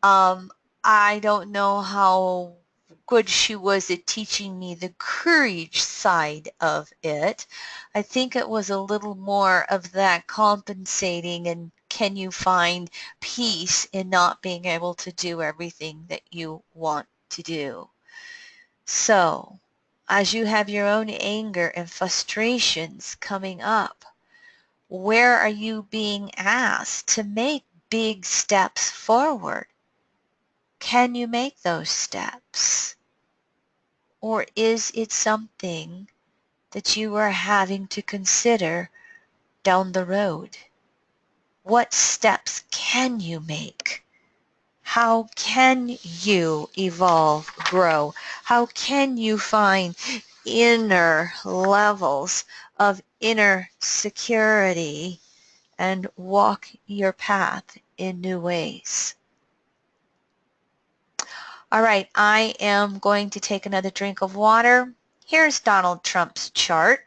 A: I don't know how good she was at teaching me the courage side of it. I think it was a little more of that compensating and can you find peace in not being able to do everything that you want to do. So, as you have your own anger and frustrations coming up, where are you being asked to make big steps forward? Can you make those steps? Or is it something that you are having to consider down the road? What steps can you make? How can you evolve, grow? How can you find inner levels of inner security and walk your path in new ways? All right, I am going to take another drink of water. Here's Donald Trump's chart.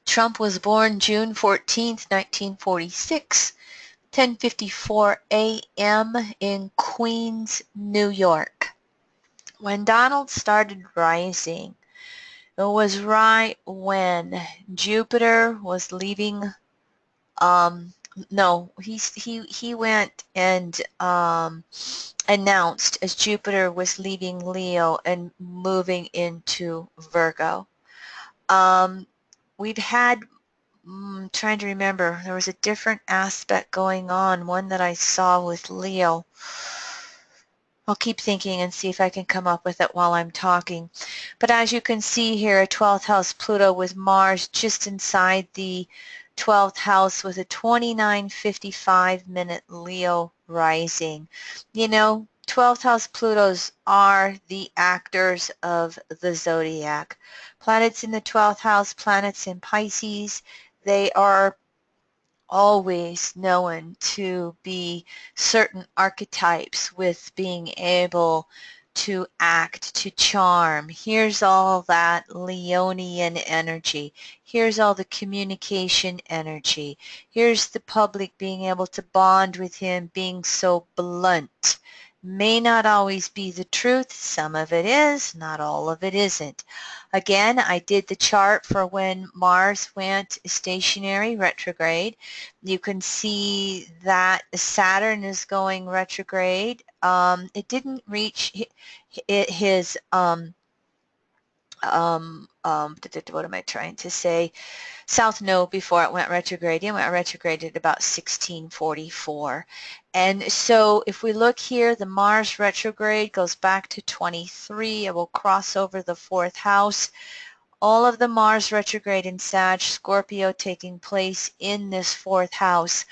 A: Trump was born June 14th, 1946, 10:54 a.m. in Queens, New York. When Donald started rising, it was right when Jupiter was leaving. No, he went and announced as Jupiter was leaving Leo and moving into Virgo. We'd had, trying to remember, there was a different aspect going on, one that I saw with Leo. I'll keep thinking and see if I can come up with it while I'm talking. But as you can see here, 12th house Pluto with Mars just inside the 12th house with a 29:55 Leo rising. You know, 12th house Plutos are the actors of the zodiac. Planets in the 12th house, planets in Pisces, they are always known to be certain archetypes with being able to act, to charm. Here's all that Leonian energy. Here's all the communication energy. Here's the public being able to bond with him, being so blunt. May not always be the truth. Some of it is, not all of it isn't. Again, I did the chart for when Mars went stationary retrograde. You can see that Saturn is going retrograde. It didn't reach his, what am I trying to say? South Node before it went retrograde. It went retrograde at about 1644. And so if we look here, the Mars retrograde goes back to 23. It will cross over the 4th house. All of the Mars retrograde in Sag Scorpio taking place in this 4th house.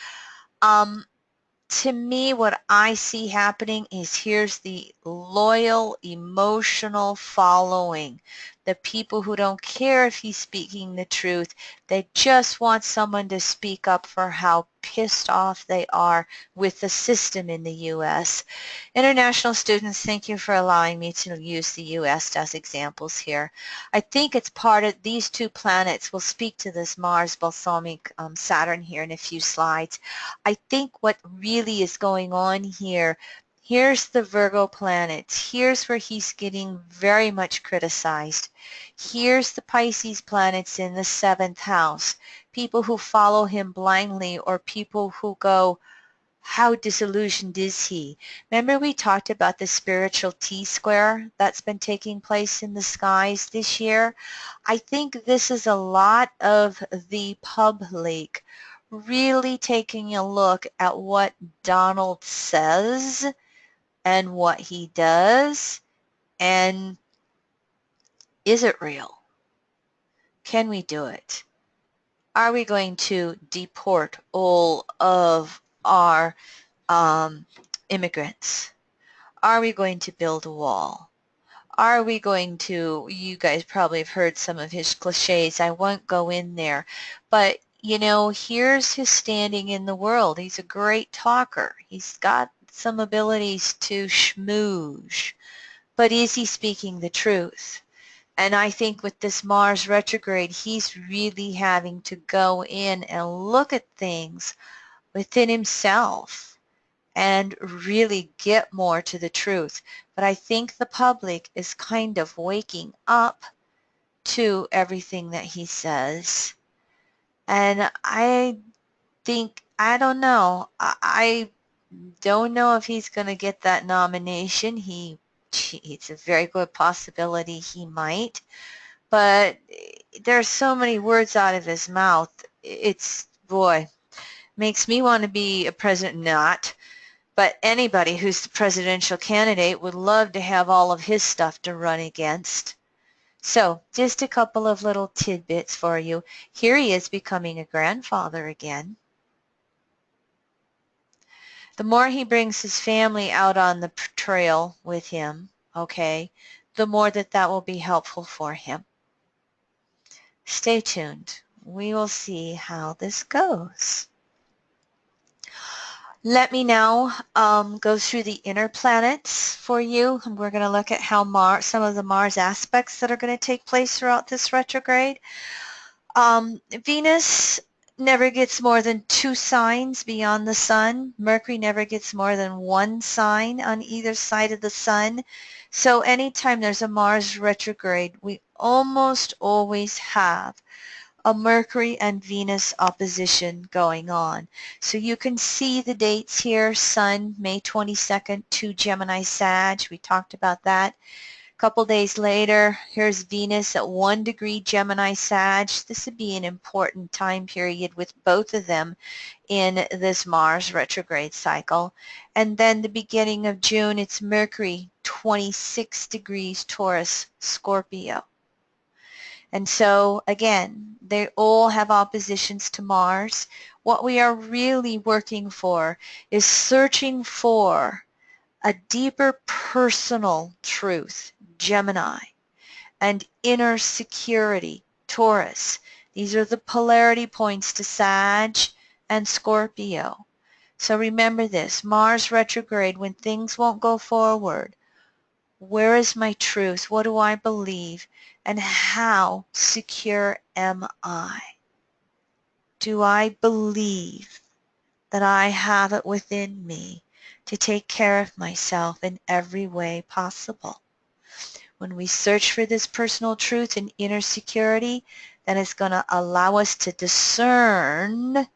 A: To me, what I see happening is here's the loyal, emotional following the people who don't care if he's speaking the truth. They just want someone to speak up for how pissed off they are with the system in the U.S. International students, thank you for allowing me to use the U.S. as examples here. I think it's part of these two planets. We'll speak to this Mars balsamic Saturn here in a few slides. I think what really is going on here, here's the Virgo planet. Here's where he's getting very much criticized. Here's the Pisces planets in the 7th house. People who follow him blindly, or people who go, how disillusioned is he? Remember we talked about the spiritual T-square that's been taking place in the skies this year? I think this is a lot of the public really taking a look at what Donald says and what he does, and is it real? Can we do it? Are we going to deport all of our immigrants? Are we going to build a wall? Are we going to, you guys probably have heard some of his cliches, I won't go in there, but you know, here's his standing in the world. He's a great talker. He's got some abilities to schmooze, but is he speaking the truth? And I think with this Mars retrograde, he's really having to go in and look at things within himself and really get more to the truth. But I think the public is kind of waking up to everything that he says. And I think, I don't know, I don't know if he's going to get that nomination. It's a very good possibility he might. But there's so many words out of his mouth. It's, boy, makes me want to be a president, not. But anybody who's the presidential candidate would love to have all of his stuff to run against. So just a couple of little tidbits for you. Here he is becoming a grandfather again. The more he brings his family out on the trail with him, okay, the more that will be helpful for him. Stay tuned. We will see how this goes. Let me now go through the inner planets for you. We're going to look at how some of the Mars aspects that are going to take place throughout this retrograde. Venus never gets more than 2 signs beyond the sun. Mercury never gets more than 1 sign on either side of the sun. So anytime there's a Mars retrograde, we almost always have a Mercury and Venus opposition going on. So you can see the dates here. Sun, May 22nd to Gemini Sag. We talked about that. A couple days later, here's Venus at 1 degree Gemini Sag. This would be an important time period with both of them in this Mars retrograde cycle. And then the beginning of June, it's Mercury 26 degrees Taurus Scorpio. And so, again, they all have oppositions to Mars. What we are really working for is searching for a deeper personal truth, Gemini, and inner security, Taurus. These are the polarity points to Sag and Scorpio. So remember this, Mars retrograde, when things won't go forward, where is my truth? What do I believe? And how secure am I? Do I believe that I have it within me to take care of myself in every way possible? When we search for this personal truth and inner security, then it's going to allow us to discern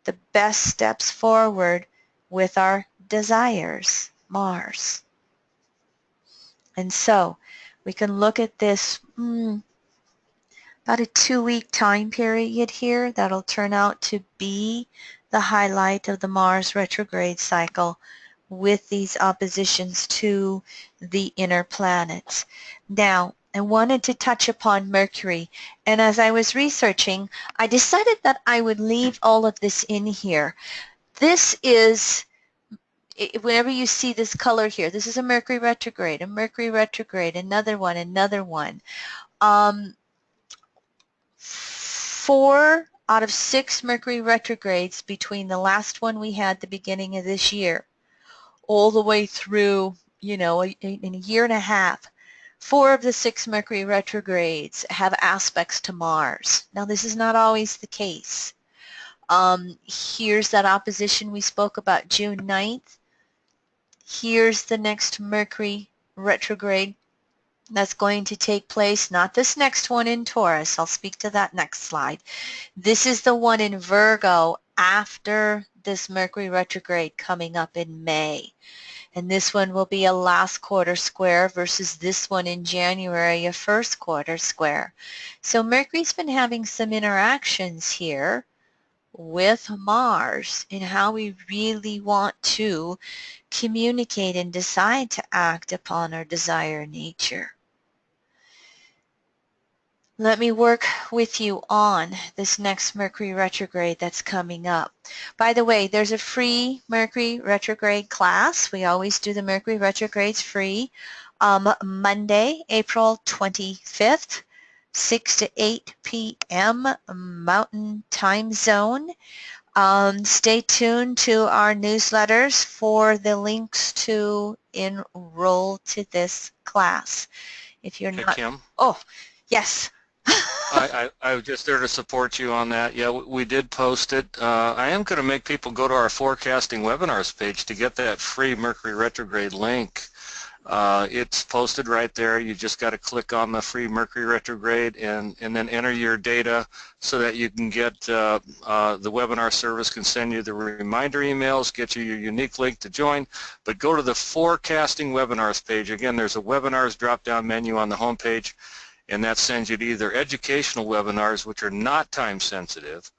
A: the best steps forward with our desires, Mars. And so we can look at this about a 2-week time period here. That'll turn out to be the highlight of the Mars retrograde cycle with these oppositions to the inner planets. Now, I wanted to touch upon Mercury, and as I was researching, I decided that I would leave all of this in here. This is, whenever you see this color here, this is a Mercury retrograde, another one. 4 out of 6 Mercury retrogrades between the last one we had at the beginning of this year all the way through, in a year and a half, 4 of the 6 Mercury retrogrades have aspects to Mars. Now, this is not always the case. Here's that opposition we spoke about June 9th. Here's the next Mercury retrograde that's going to take place, not this next one in Taurus. I'll speak to that next slide. This is the one in Virgo after this Mercury retrograde coming up in May. And this one will be a last quarter square versus this one in January, a first quarter square. So Mercury's been having some interactions here with Mars in how we really want to communicate and decide to act upon our desire nature. Let me work with you on this next Mercury retrograde that's coming up. By the way, there's a free Mercury retrograde class. We always do the Mercury retrogrades free. Monday, April 25th, 6 to 8 p.m. Mountain Time Zone. Stay tuned to our newsletters for the links to enroll to this class. If you're not...
B: Kim?
A: Oh, yes.
B: I was just there to support you on that. Yeah, we did post it. I am going to make people go to our forecasting webinars page to get that free Mercury retrograde link. It's posted right there. You just got to click on the free Mercury retrograde and then enter your data so that you can get the webinar service can send you the reminder emails, get you your unique link to join. But go to the forecasting webinars page. Again, there's a webinars drop-down menu on the home page, and that sends you to either educational webinars, which are not time sensitive,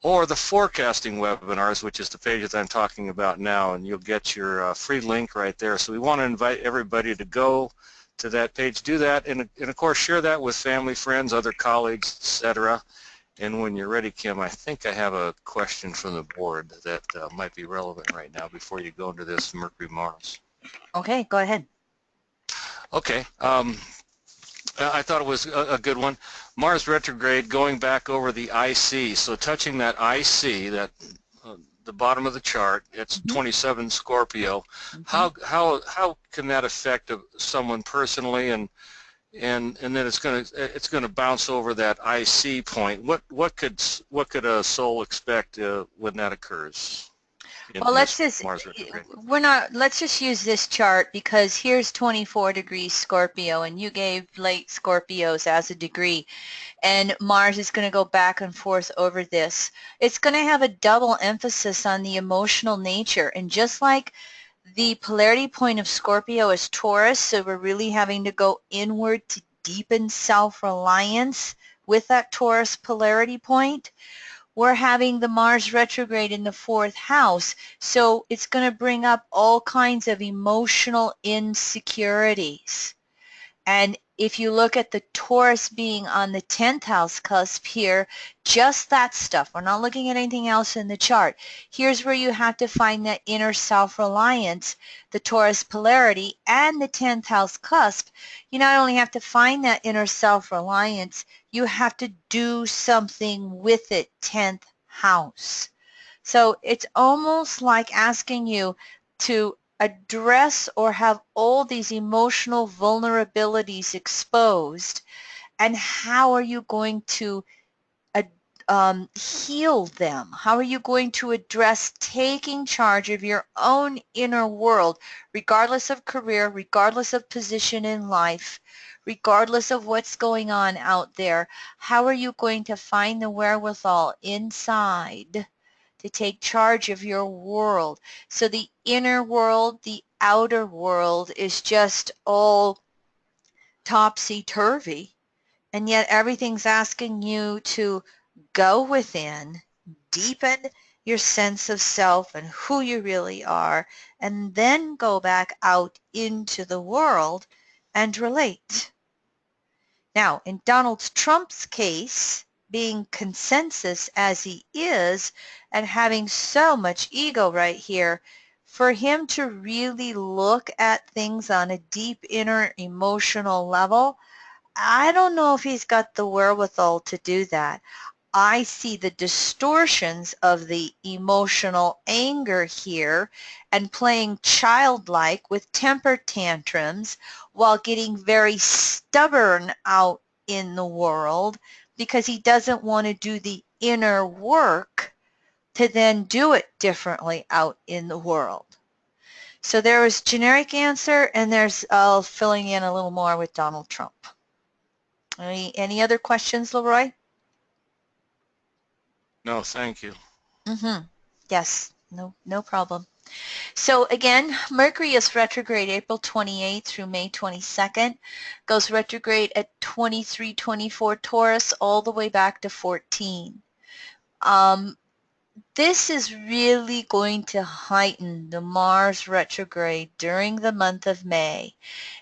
B: or the forecasting webinars, which is the page that I'm talking about now, and you'll get your free link right there. So we want to invite everybody to go to that page, do that, and of course share that with family, friends, other colleagues, etc. And when you're ready, Kim, I think I have a question from the board that might be relevant right now before you go into this Mercury Mars.
A: Okay, go ahead.
B: Okay. I thought it was a good one. Mars retrograde going back over the IC. So touching that IC, that the bottom of the chart, it's 27 Scorpio. How can that affect someone personally, and then it's going to bounce over that IC point? What could a soul expect when that occurs?
A: Well, let's just use this chart because here's 24 degrees Scorpio, and you gave late Scorpios as a degree, and Mars is going to go back and forth over this. It's going to have a double emphasis on the emotional nature, and just like the polarity point of Scorpio is Taurus, so we're really having to go inward to deepen self-reliance with that Taurus polarity point. We're having the Mars retrograde in the 4th house, so it's going to bring up all kinds of emotional insecurities. And if you look at the Taurus being on the 10th house cusp here, just that stuff. We're not looking at anything else in the chart. Here's where you have to find that inner self-reliance, the Taurus polarity, and the 10th house cusp. You not only have to find that inner self-reliance, you have to do something with it, 10th house. So it's almost like asking you to address or have all these emotional vulnerabilities exposed, and how are you going to heal them? How are you going to address taking charge of your own inner world, regardless of career, regardless of position in life, regardless of what's going on out there? How are you going to find the wherewithal inside to take charge of your world? So the inner world, the outer world is just all topsy-turvy, and yet everything's asking you to go within, deepen your sense of self and who you really are, and then go back out into the world and relate. Now, in Donald Trump's case, being consensus as he is and having so much ego right here, for him to really look at things on a deep inner emotional level, I don't know if he's got the wherewithal to do that. I see the distortions of the emotional anger here and playing childlike with temper tantrums while getting very stubborn out in the world because he doesn't want to do the inner work to then do it differently out in the world. So there was generic answer, and there's filling in a little more with Donald Trump. Any other questions, Leroy?
B: No, thank you.
A: Yes, no problem. So again, Mercury is retrograde April 28th through May 22nd, goes retrograde at 2324 Taurus all the way back to 14. This is really going to heighten the Mars retrograde during the month of May.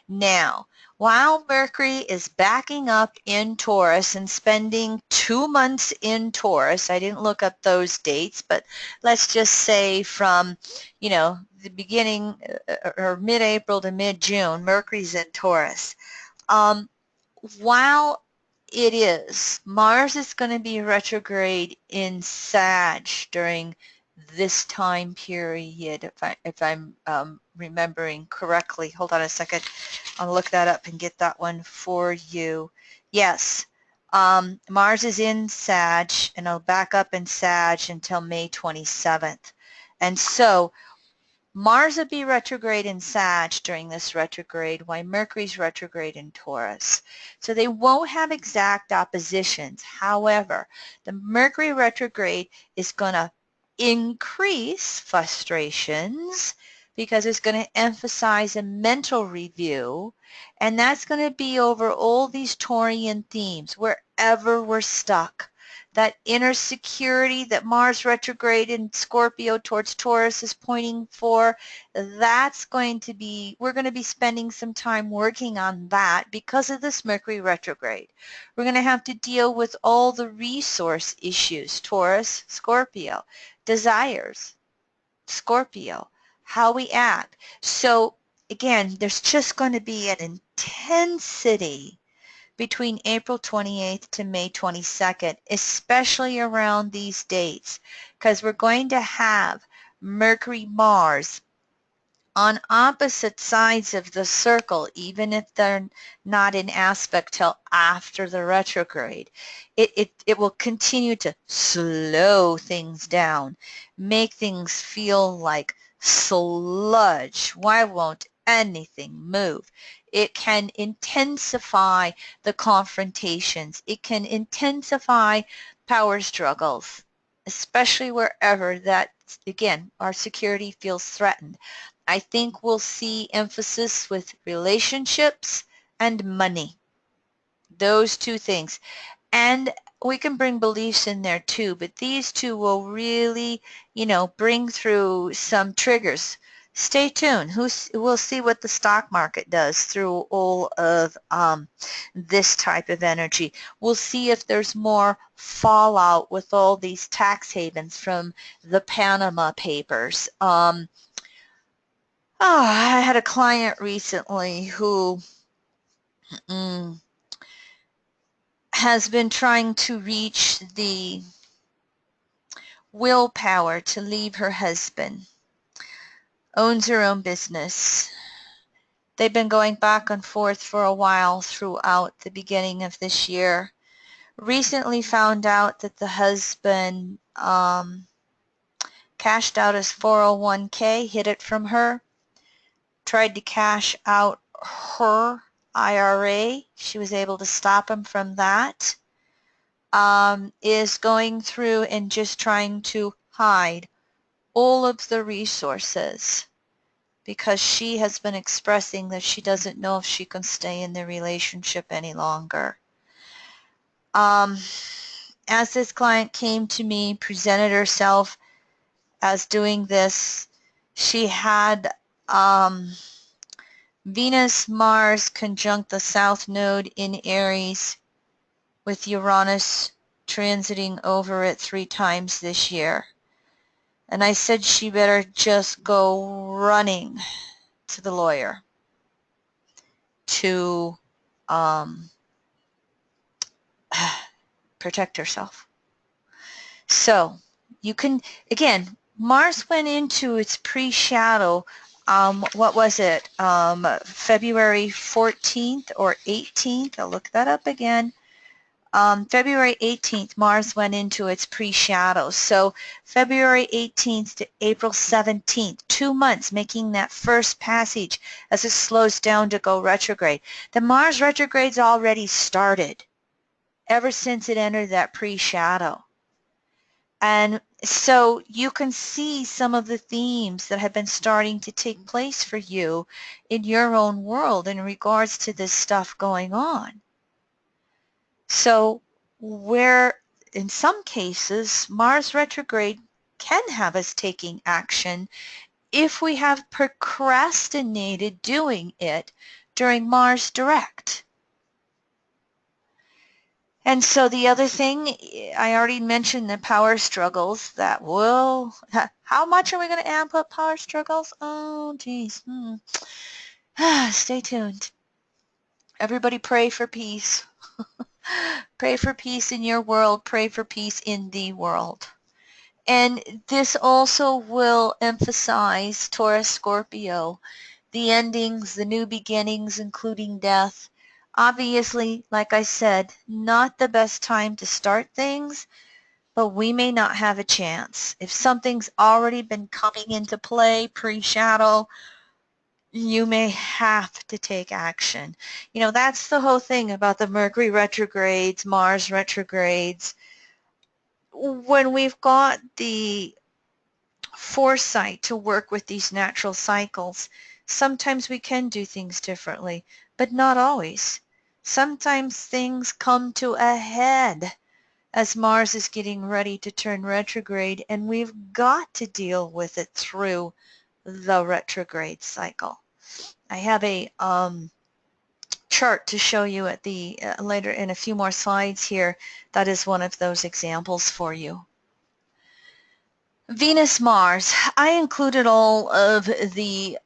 A: Now, while Mercury is backing up in Taurus and spending 2 months in Taurus, I didn't look up those dates, but let's just say from, the beginning or mid-April to mid-June, Mercury's in Taurus. While it is, Mars is going to be retrograde in Sag during this time period, if I'm remembering correctly. Hold on a second. I'll look that up and get that one for you. Yes, Mars is in Sag, and I'll back up in Sag until May 27th. And so Mars will be retrograde in Sag during this retrograde, while Mercury's retrograde in Taurus. So they won't have exact oppositions. However, the Mercury retrograde is going to increase frustrations because it's going to emphasize a mental review, and that's going to be over all these Taurian themes, wherever we're stuck. That inner security that Mars retrograde in Scorpio towards Taurus is pointing for, that's going to be, we're going to be spending some time working on that because of this Mercury retrograde. We're going to have to deal with all the resource issues, Taurus, Scorpio, desires, Scorpio, how we act. So again, there's just going to be an intensity between April 28th to May 22nd, especially around these dates, because we're going to have Mercury-Mars on opposite sides of the circle, even if they're not in aspect till after the retrograde. It will continue to slow things down, make things feel like sludge. Why won't anything move? It can intensify the confrontations. It can intensify power struggles, especially wherever that, again, our security feels threatened. I think we'll see emphasis with relationships and money. Those two things. And we can bring beliefs in there too, but these two will really, bring through some triggers. Stay tuned. We'll see what the stock market does through all of this type of energy. We'll see if there's more fallout with all these tax havens from the Panama Papers. I had a client recently who has been trying to reach the willpower to leave her husband, owns her own business. They've been going back and forth for a while throughout the beginning of this year. Recently found out that the husband cashed out his 401k, hid it from her, tried to cash out her IRA. She was able to stop him from that. Is going through and just trying to hide all of the resources because she has been expressing that she doesn't know if she can stay in the relationship any longer. As this client came to me, presented herself as doing this, she had Venus, Mars conjunct the South Node in Aries with Uranus transiting over it 3 times this year. And I said she better just go running to the lawyer to protect herself. So you can, again, Mars went into its pre-shadow, what was it, February 14th or 18th? I'll look that up again. February 18th, Mars went into its pre-shadow. So February 18th to April 17th, 2 months, making that first passage as it slows down to go retrograde. The Mars retrograde's already started ever since it entered that pre-shadow. And so you can see some of the themes that have been starting to take place for you in your own world in regards to this stuff going on. So where in some cases Mars retrograde can have us taking action if we have procrastinated doing it during Mars direct. And so the other thing, I already mentioned the power struggles that will, how much are we going to amp up power struggles? Oh, geez. Stay tuned. Everybody pray for peace. Pray for peace in your world. Pray for peace in the world. And this also will emphasize Taurus, Scorpio, the endings, the new beginnings, including death. Obviously, like I said, not the best time to start things, but we may not have a chance. If something's already been coming into play pre-shadow, you may have to take action. You know, that's the whole thing about the Mercury retrogrades, Mars retrogrades. When we've got the foresight to work with these natural cycles, sometimes we can do things differently, but not always. Sometimes things come to a head as Mars is getting ready to turn retrograde, and we've got to deal with it through the retrograde cycle. I have a chart to show you at the later in a few more slides here. That is one of those examples for you. Venus, Mars. I included all of the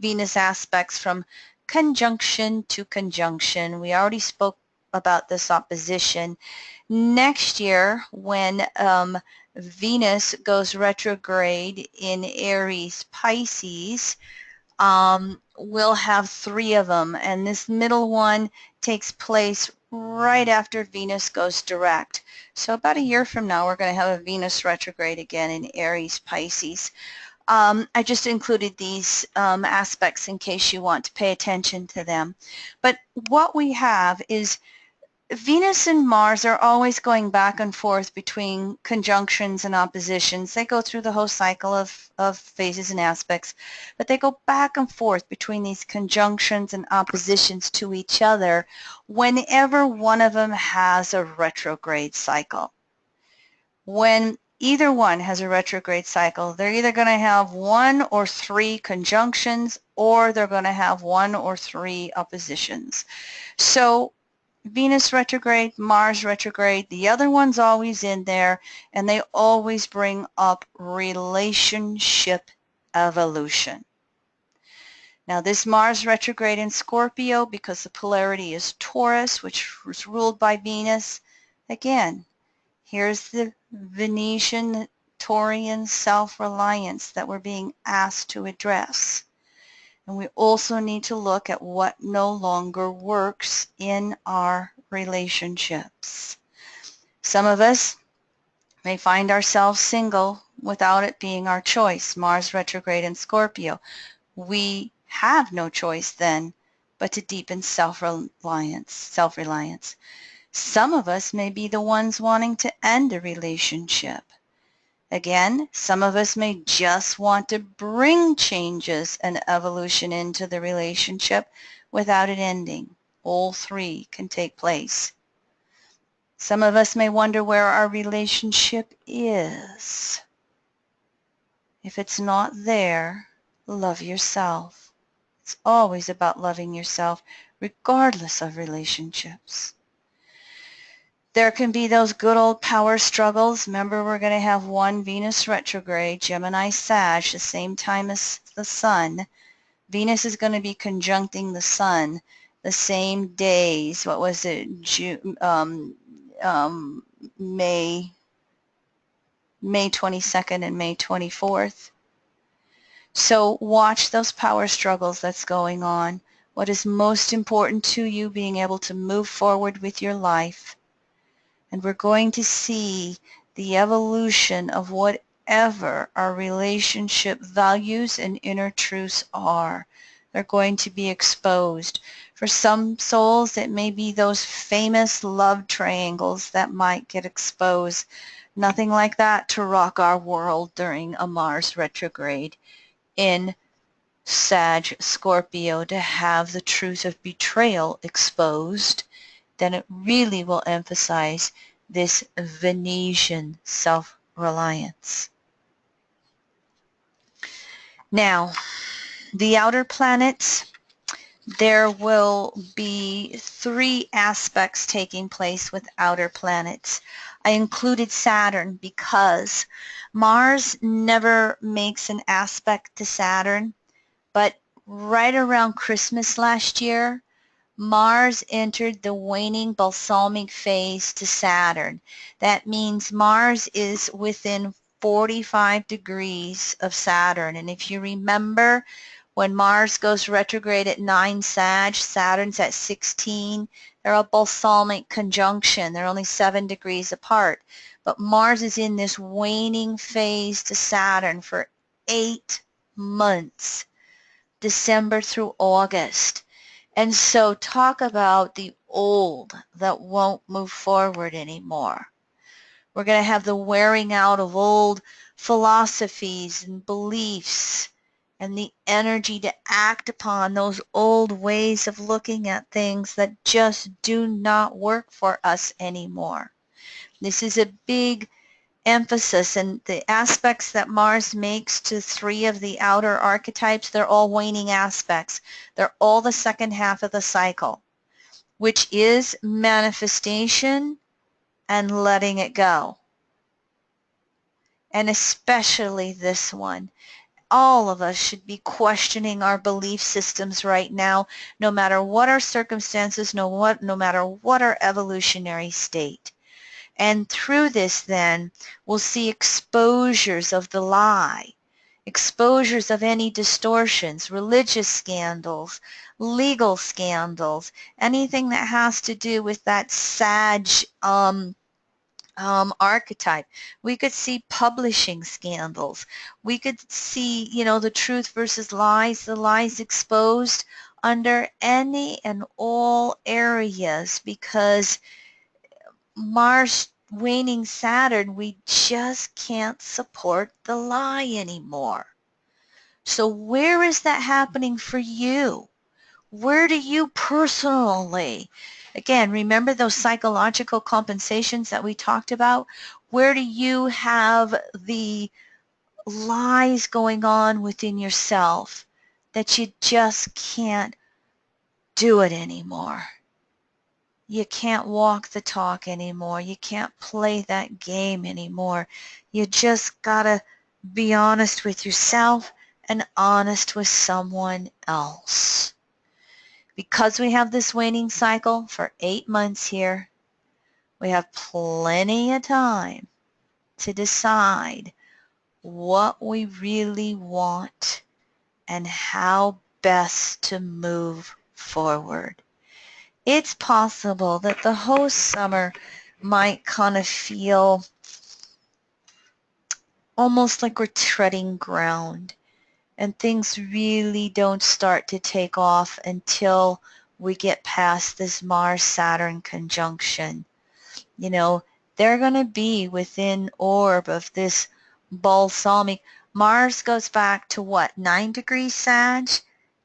A: Venus aspects from conjunction to conjunction. We already spoke about this opposition. Next year, when Venus goes retrograde in Aries, Pisces, we'll have 3 of them, and this middle one takes place right after Venus goes direct. So about a year from now, we're going to have a Venus retrograde again in Aries, Pisces. I just included these aspects in case you want to pay attention to them. But what we have is Venus and Mars are always going back and forth between conjunctions and oppositions. They go through the whole cycle of phases and aspects, but they go back and forth between these conjunctions and oppositions to each other whenever one of them has a retrograde cycle. When either one has a retrograde cycle, they're either going to have 1 or 3 conjunctions, or they're going to have 1 or 3 oppositions. So Venus retrograde, Mars retrograde, the other one's always in there, and they always bring up relationship evolution. Now this Mars retrograde in Scorpio, because the polarity is Taurus, which was ruled by Venus, again, here's the Venetian Taurian self-reliance that we're being asked to address. And we also need to look at what no longer works in our relationships. Some of us may find ourselves single without it being our choice. Mars retrograde in Scorpio. We have no choice then but to deepen self-reliance. Some of us may be the ones wanting to end a relationship. Again, some of us may just want to bring changes and evolution into the relationship without it ending. All 3 can take place. Some of us may wonder where our relationship is. If it's not there, love yourself. It's always about loving yourself, regardless of relationships. There can be those good old power struggles. Remember, we're going to have 1 Venus retrograde, Gemini Sag, the same time as the Sun. Venus is going to be conjuncting the Sun the same days. What was it? May 22nd and May 24th. So watch those power struggles that's going on. What is most important to you, being able to move forward with your life. And we're going to see the evolution of whatever our relationship values and inner truths are. They're going to be exposed. For some souls, it may be those famous love triangles that might get exposed. Nothing like that to rock our world during a Mars retrograde in Sag Scorpio, to have the truth of betrayal exposed. Then it really will emphasize this Venetian self-reliance. Now, the outer planets, there will be 3 aspects taking place with outer planets. I included Saturn because Mars never makes an aspect to Saturn, but right around Christmas last year, Mars entered the waning balsamic phase to Saturn. That means Mars is within 45 degrees of Saturn. And if you remember, when Mars goes retrograde at 9 Sag, Saturn's at 16, they're a balsamic conjunction. They're only 7 degrees apart. But Mars is in this waning phase to Saturn for 8 months, December through August. And so talk about the old that won't move forward anymore. We're going to have the wearing out of old philosophies and beliefs, and the energy to act upon those old ways of looking at things that just do not work for us anymore. This is a big emphasis, and the aspects that Mars makes to 3 of the outer archetypes, they're all waning aspects. They're all the second half of the cycle, which is manifestation and letting it go. And especially this one. All of us should be questioning our belief systems right now, no matter what our circumstances, no matter what our evolutionary state. And through this, then, we'll see exposures of the lie, exposures of any distortions, religious scandals, legal scandals, anything that has to do with that Sag archetype. We could see publishing scandals. We could see, the truth versus lies, the lies exposed under any and all areas, because Mars waning Saturn, we just can't support the lie anymore. So where is that happening for you? Where do you personally, again, remember those psychological compensations that we talked about? Where do you have the lies going on within yourself that you just can't do it anymore? You can't walk the talk anymore. You can't play that game anymore. You just gotta be honest with yourself and honest with someone else. Because we have this waning cycle for 8 months here, we have plenty of time to decide what we really want and how best to move forward. It's possible that the whole summer might kind of feel almost like we're treading ground, and things really don't start to take off until we get past this Mars-Saturn conjunction. They're going to be within orb of this balsamic. Mars goes back to what, 9 degrees Sag?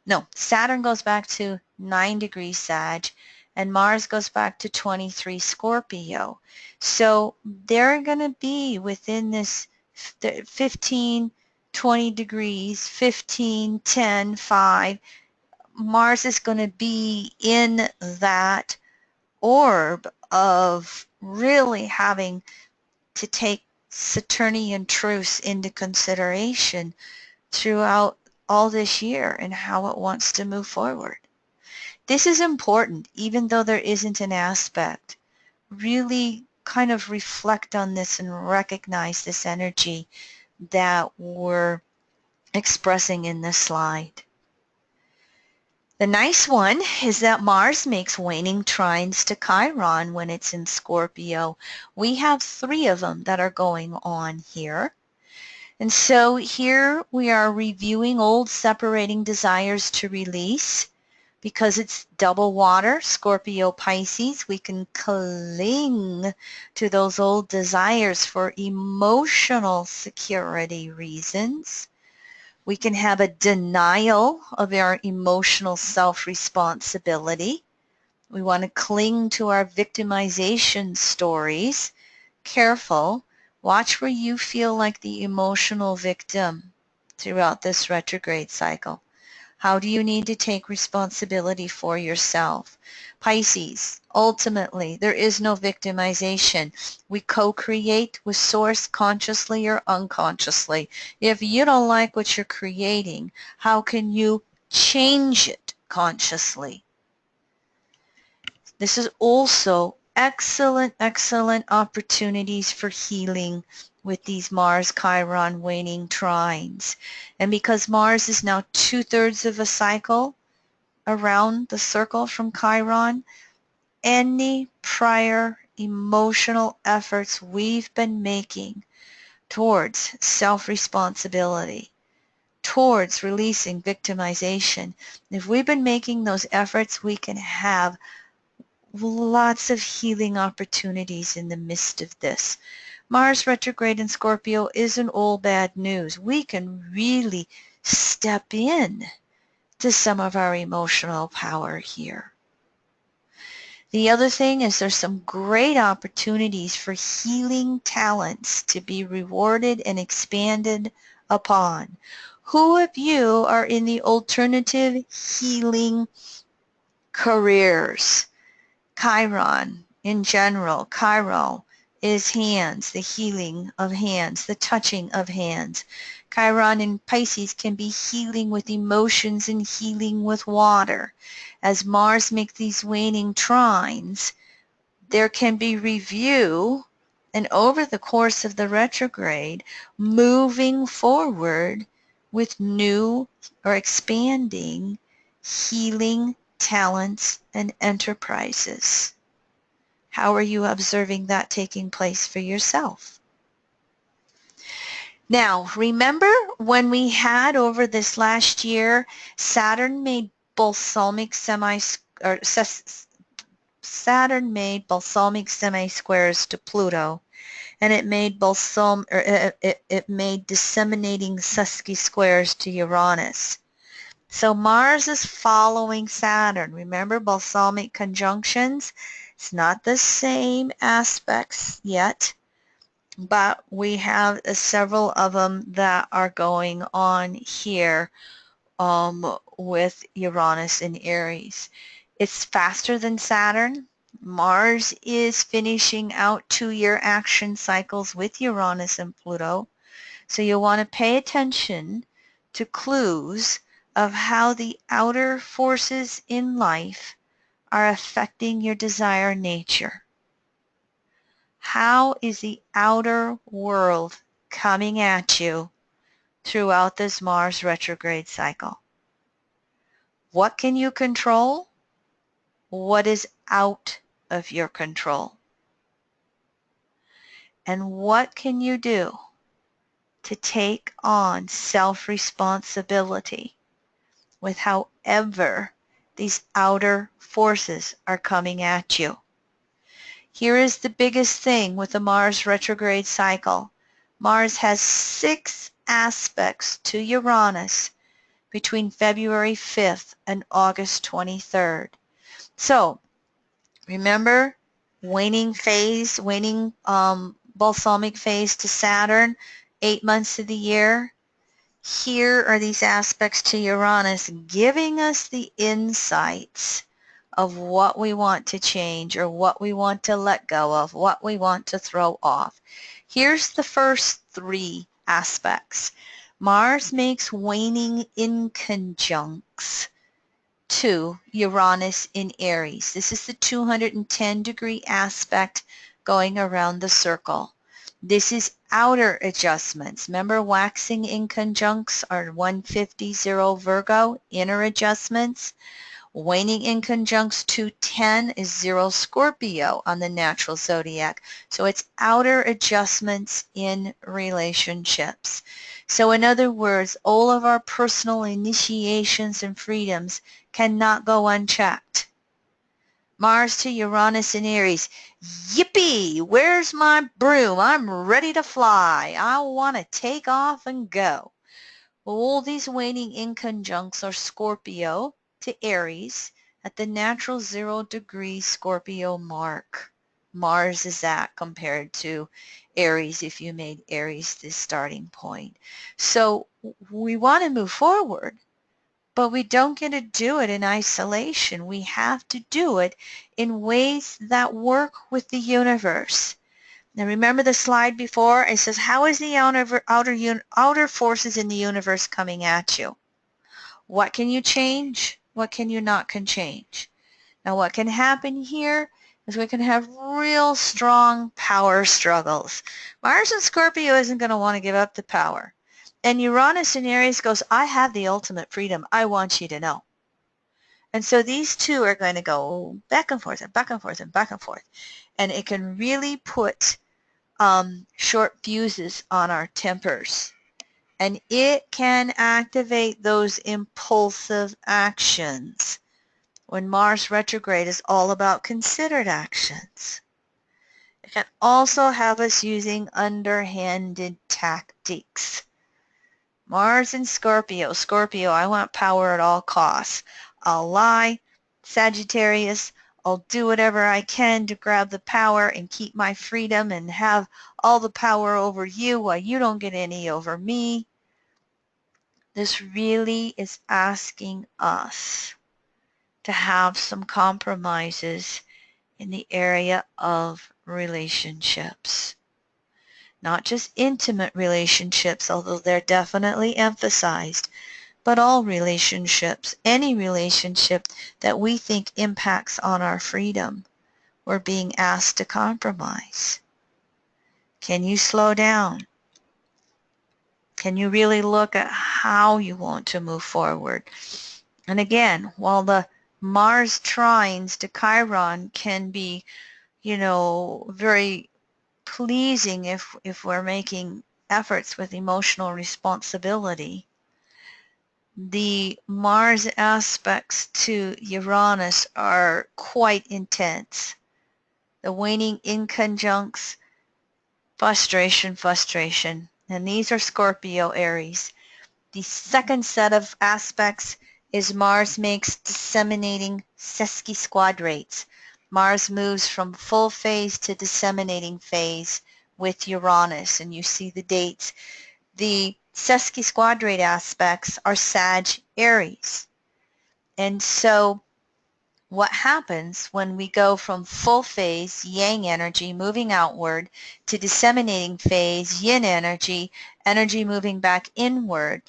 A: No, Saturn goes back to 9 degrees Sag, and Mars goes back to 23 Scorpio. So they're going to be within this 15, 20 degrees, 15, 10, 5. Mars is going to be in that orb of really having to take Saturnian truths into consideration throughout all this year and how it wants to move forward. This is important, even though there isn't an aspect. really kind of reflect on this and recognize this energy that we're expressing in this slide. The nice one is that Mars makes waning trines to Chiron when it's in Scorpio. We have 3 of them that are going on here. And so here we are reviewing old separating desires to release. Because it's double water, Scorpio Pisces, we can cling to those old desires for emotional security reasons. We can have a denial of our emotional self-responsibility. We want to cling to our victimization stories. Careful. Watch where you feel like the emotional victim throughout this retrograde cycle. How do you need to take responsibility for yourself? Pisces, ultimately, there is no victimization. We co-create with Source consciously or unconsciously. If you don't like what you're creating, how can you change it consciously? This is also excellent, excellent opportunities for healing with these Mars-Chiron waning trines. And because Mars is now 2/3 of a cycle around the circle from Chiron, any prior emotional efforts we've been making towards self-responsibility, towards releasing victimization, if we've been making those efforts, we can have lots of healing opportunities in the midst of this. Mars retrograde in Scorpio isn't all bad news. We can really step in to some of our emotional power here. The other thing is there's some great opportunities for healing talents to be rewarded and expanded upon. Who of you are in the alternative healing careers? Chiron, in general, Chiron is hands, the healing of hands, the touching of hands. Chiron in Pisces can be healing with emotions and healing with water. As Mars makes these waning trines, there can be review, and over the course of the retrograde, moving forward with new or expanding healing talents and enterprises. How are you observing that taking place for yourself? Now, remember when we had over this last year, Saturn made balsamic semi-squares to Pluto, and it made it made disseminating Susky squares to Uranus. So Mars is following Saturn. Remember balsamic conjunctions? It's not the same aspects yet, but we have several of them that are going on here with Uranus in Aries. It's faster than Saturn. Mars is finishing out 2-year action cycles with Uranus and Pluto. So you'll want to pay attention to clues of how the outer forces in life are affecting your desire nature. How is the outer world coming at you throughout this Mars retrograde cycle? What can you control? What is out of your control? And what can you do to take on self-responsibility with however these outer forces are coming at you? Here is the biggest thing with the Mars retrograde cycle. Mars has 6 aspects to Uranus between February 5th and August 23rd. So remember waning balsamic phase to Saturn, 8 months of the year. Here are these aspects to Uranus giving us the insights of what we want to change or what we want to let go of, what we want to throw off. Here's the first 3 aspects. Mars makes waning inconjuncts to Uranus in Aries. This is the 210-degree aspect going around the circle. This is outer adjustments. Remember, waxing inconjuncts are 150 Virgo, inner adjustments. Waning inconjuncts 210 is 0 Scorpio on the natural zodiac. So it's outer adjustments in relationships. So in other words, all of our personal initiations and freedoms cannot go unchecked. Mars to Uranus in Aries. Yippee! Where's my broom? I'm ready to fly. I want to take off and go. All these waning inconjuncts are Scorpio to Aries at the natural 0-degree Scorpio mark. Mars is at compared to Aries if you made Aries the starting point. So we want to move forward, but we don't get to do it in isolation. We have to do it in ways that work with the universe. Now remember the slide before? It says, how is the outer forces in the universe coming at you? What can you change? What can you not can change? Now what can happen here is we can have real strong power struggles. Mars in Scorpio isn't going to want to give up the power. And Uranus in Aries goes, I have the ultimate freedom. I want you to know. And so these two are going to go back and forth and back and forth and back and forth. And it can really put short fuses on our tempers. And it can activate those impulsive actions when Mars retrograde is all about considered actions. It can also have us using underhanded tactics. Mars in Scorpio. Scorpio, I want power at all costs. I'll lie. Sagittarius, I'll do whatever I can to grab the power and keep my freedom and have all the power over you while you don't get any over me. This really is asking us to have some compromises in the area of relationships. Not just intimate relationships, although they're definitely emphasized, but all relationships, any relationship that we think impacts on our freedom, we're being asked to compromise. Can you slow down? Can you really look at how you want to move forward? And again, while the Mars trines to Chiron can be, very pleasing if we're making efforts with emotional responsibility, the Mars aspects to Uranus are quite intense. The waning inconjuncts, frustration, and these are Scorpio Aries. The second set of aspects is Mars makes disseminating sesquisquadrates. Mars moves from full phase to disseminating phase with Uranus, and you see the dates. The sesquisquadrate aspects are Sag Aries. And so what happens when we go from full phase, yang energy, moving outward, to disseminating phase, yin energy, energy moving back inward,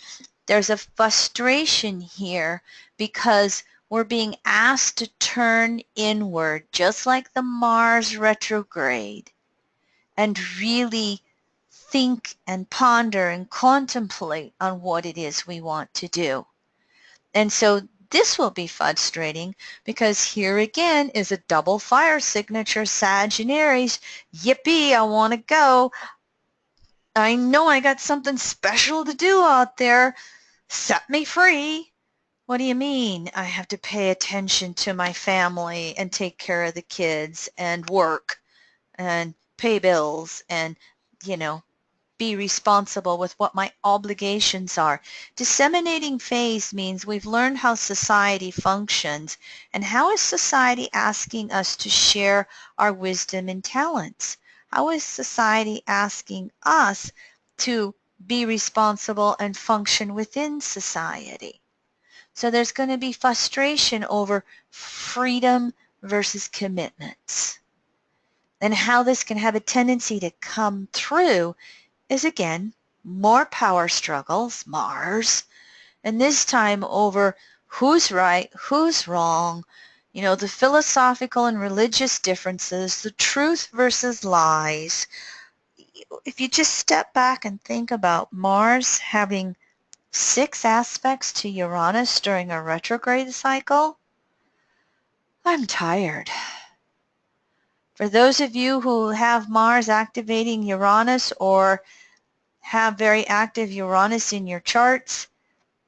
A: there's a frustration here because we're being asked to turn inward, just like the Mars retrograde, and really think and ponder and contemplate on what it is we want to do. And so this will be frustrating because here again is a double fire signature, Sag and Aries. Yippee, I want to go. I know I got something special to do out there. Set me free. What do you mean? I have to pay attention to my family and take care of the kids and work and pay bills and, be responsible with what my obligations are. Disseminating phase means we've learned how society functions, and how is society asking us to share our wisdom and talents? How is society asking us to be responsible and function within society? So there's going to be frustration over freedom versus commitments. And how this can have a tendency to come through is, again, more power struggles, Mars, and this time over who's right, who's wrong, you know, the philosophical and religious differences, the truth versus lies. If you just step back and think about Mars having 6 aspects to Uranus during a retrograde cycle, I'm tired. For those of you who have Mars activating Uranus or have very active Uranus in your charts,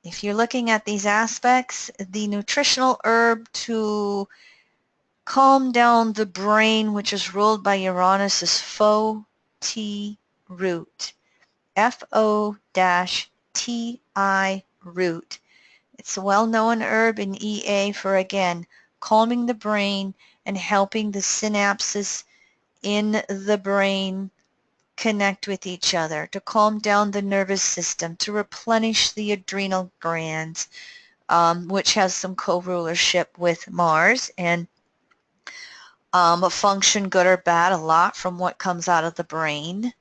A: if you're looking at these aspects, the nutritional herb to calm down the brain, which is ruled by Uranus, is Fo-Ti root. F-O-Ti root. It's a well-known herb in EA for, again, calming the brain and helping the synapses in the brain connect with each other, to calm down the nervous system, to replenish the adrenal glands, which has some co-rulership with Mars, and function good or bad a lot from what comes out of the brain.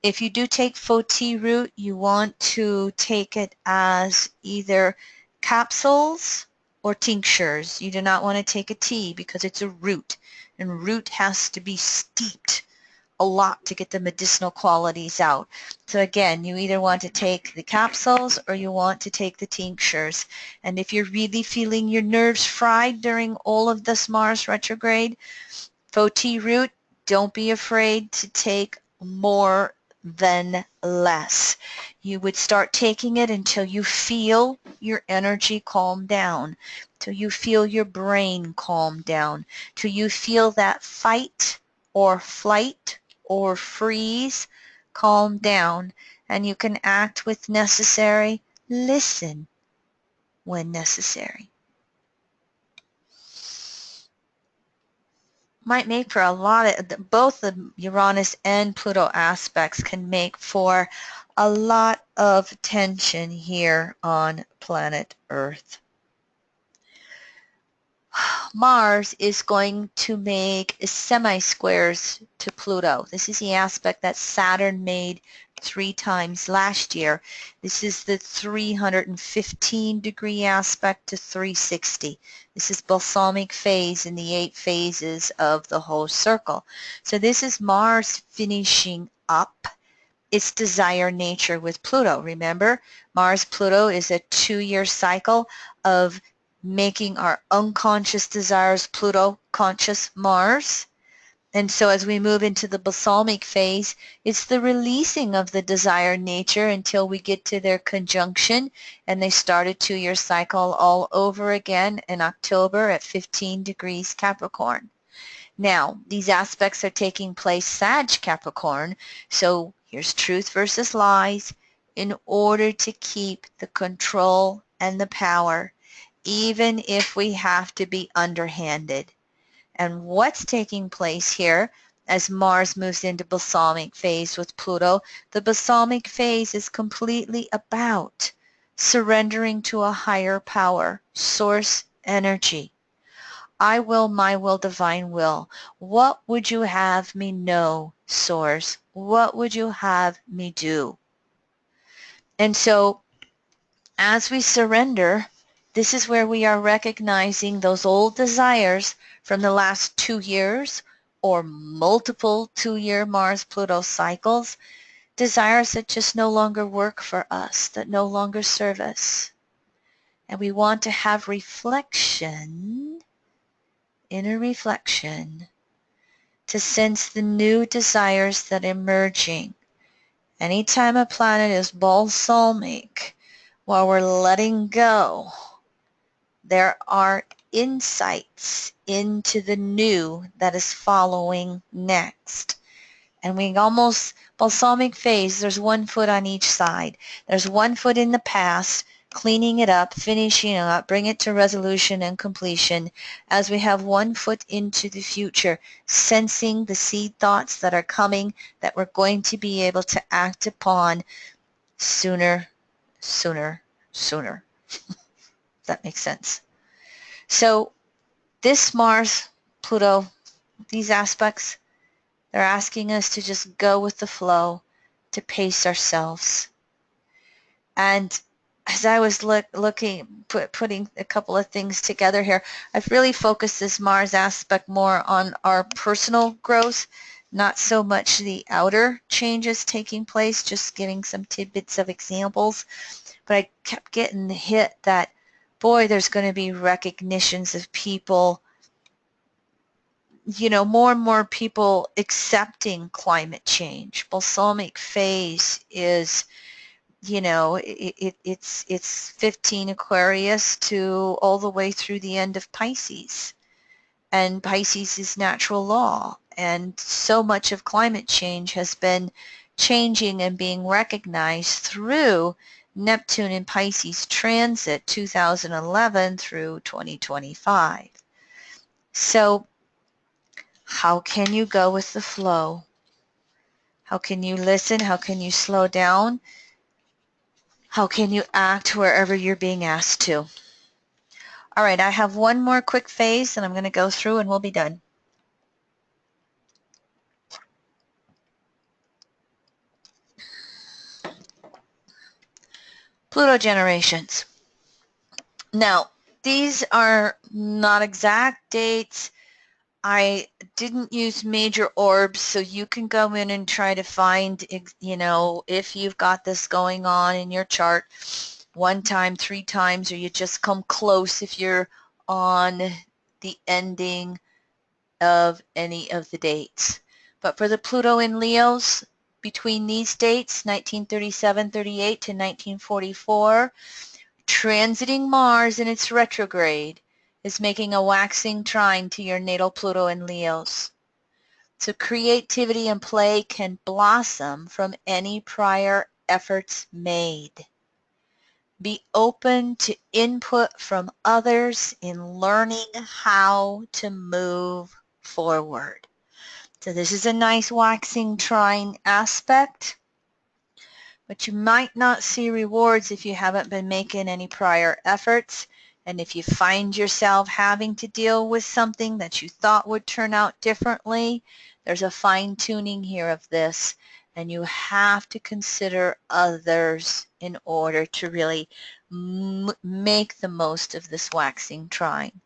A: If you do take Fo-Ti root, you want to take it as either capsules or tinctures. You do not want to take a tea because it's a root, and root has to be steeped a lot to get the medicinal qualities out. So again, you either want to take the capsules or you want to take the tinctures. And if you're really feeling your nerves fried during all of this Mars retrograde, Fo-Ti root, don't be afraid to take more than less. You would start taking it until you feel your energy calm down, till you feel your brain calm down, till you feel that fight or flight or freeze calm down, and you can act with necessary, listen when necessary. Might make for a lot of, both the Uranus and Pluto aspects can make for a lot of tension here on planet Earth. Mars is going to make semi-squares to Pluto. This is the aspect that Saturn made 3 times last year. This is the 315 degree aspect to 360. This is balsamic phase in the 8 phases of the whole circle. So this is Mars finishing up its desire nature with Pluto. Remember, Mars-Pluto is a 2-year cycle of making our unconscious desires Pluto conscious Mars. And so as we move into the balsamic phase, it's the releasing of the desired nature until we get to their conjunction and they start a 2-year cycle all over again in October at 15 degrees Capricorn. Now, these aspects are taking place Sag Capricorn, so here's truth versus lies in order to keep the control and the power, even if we have to be underhanded. And what's taking place here as Mars moves into balsamic phase with Pluto? The balsamic phase is completely about surrendering to a higher power, source energy. I will, my will, divine will. What would you have me know, source? What would you have me do? And so as we surrender, this is where we are recognizing those old desires from the last 2 years or multiple 2-year Mars-Pluto cycles, desires that just no longer work for us, that no longer serve us. And we want to have reflection, inner reflection, to sense the new desires that are emerging. Anytime a planet is balsamic, while we're letting go, there are insights into the new that is following next. And we almost, balsamic phase, there's 1 foot on each side. There's 1 foot in the past, cleaning it up, finishing it up, bring it to resolution and completion, as we have 1 foot into the future, sensing the seed thoughts that are coming that we're going to be able to act upon sooner, sooner, sooner. That makes sense. So this Mars, Pluto, these aspects, they're asking us to just go with the flow, to pace ourselves. And as I was putting a couple of things together here, I've really focused this Mars aspect more on our personal growth, not so much the outer changes taking place, just giving some tidbits of examples. But I kept getting the hit that, boy, there's going to be recognitions of people, more and more people accepting climate change. Balsamic phase is, it's 15 Aquarius to all the way through the end of Pisces. And Pisces is natural law. And so much of climate change has been changing and being recognized through Neptune in Pisces transit 2011 through 2025. So how can you go with the flow? How can you listen? How can you slow down? How can you act wherever you're being asked to? All right, I have one more quick phase and I'm going to go through and we'll be done. Pluto generations. Now, these are not exact dates. I didn't use major orbs, so you can go in and try to find, if you've got this going on in your chart 1 time, 3 times, or you just come close if you're on the ending of any of the dates. But for the Pluto in Leos, between these dates, 1937-38 to 1944, transiting Mars in its retrograde is making a waxing trine to your natal Pluto in Leos. So creativity and play can blossom from any prior efforts made. Be open to input from others in learning how to move forward. So this is a nice waxing trine aspect, but you might not see rewards if you haven't been making any prior efforts. And if you find yourself having to deal with something that you thought would turn out differently, there's a fine-tuning here of this, and you have to consider others in order to really make the most of this waxing trine.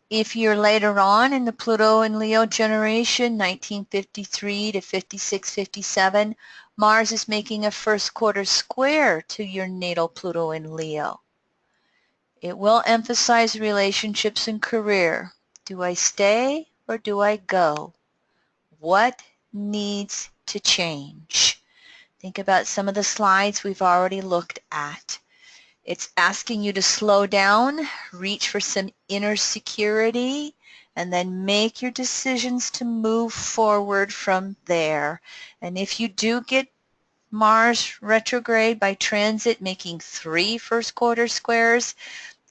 A: If you're later on in the Pluto and Leo generation, 1953 to 56, 57, Mars is making a first quarter square to your natal Pluto in Leo. It will emphasize relationships and career. Do I stay or do I go? What needs to change? Think about some of the slides we've already looked at. It's asking you to slow down, reach for some inner security, and then make your decisions to move forward from there. And if you do get Mars retrograde by transit making 3 first quarter squares,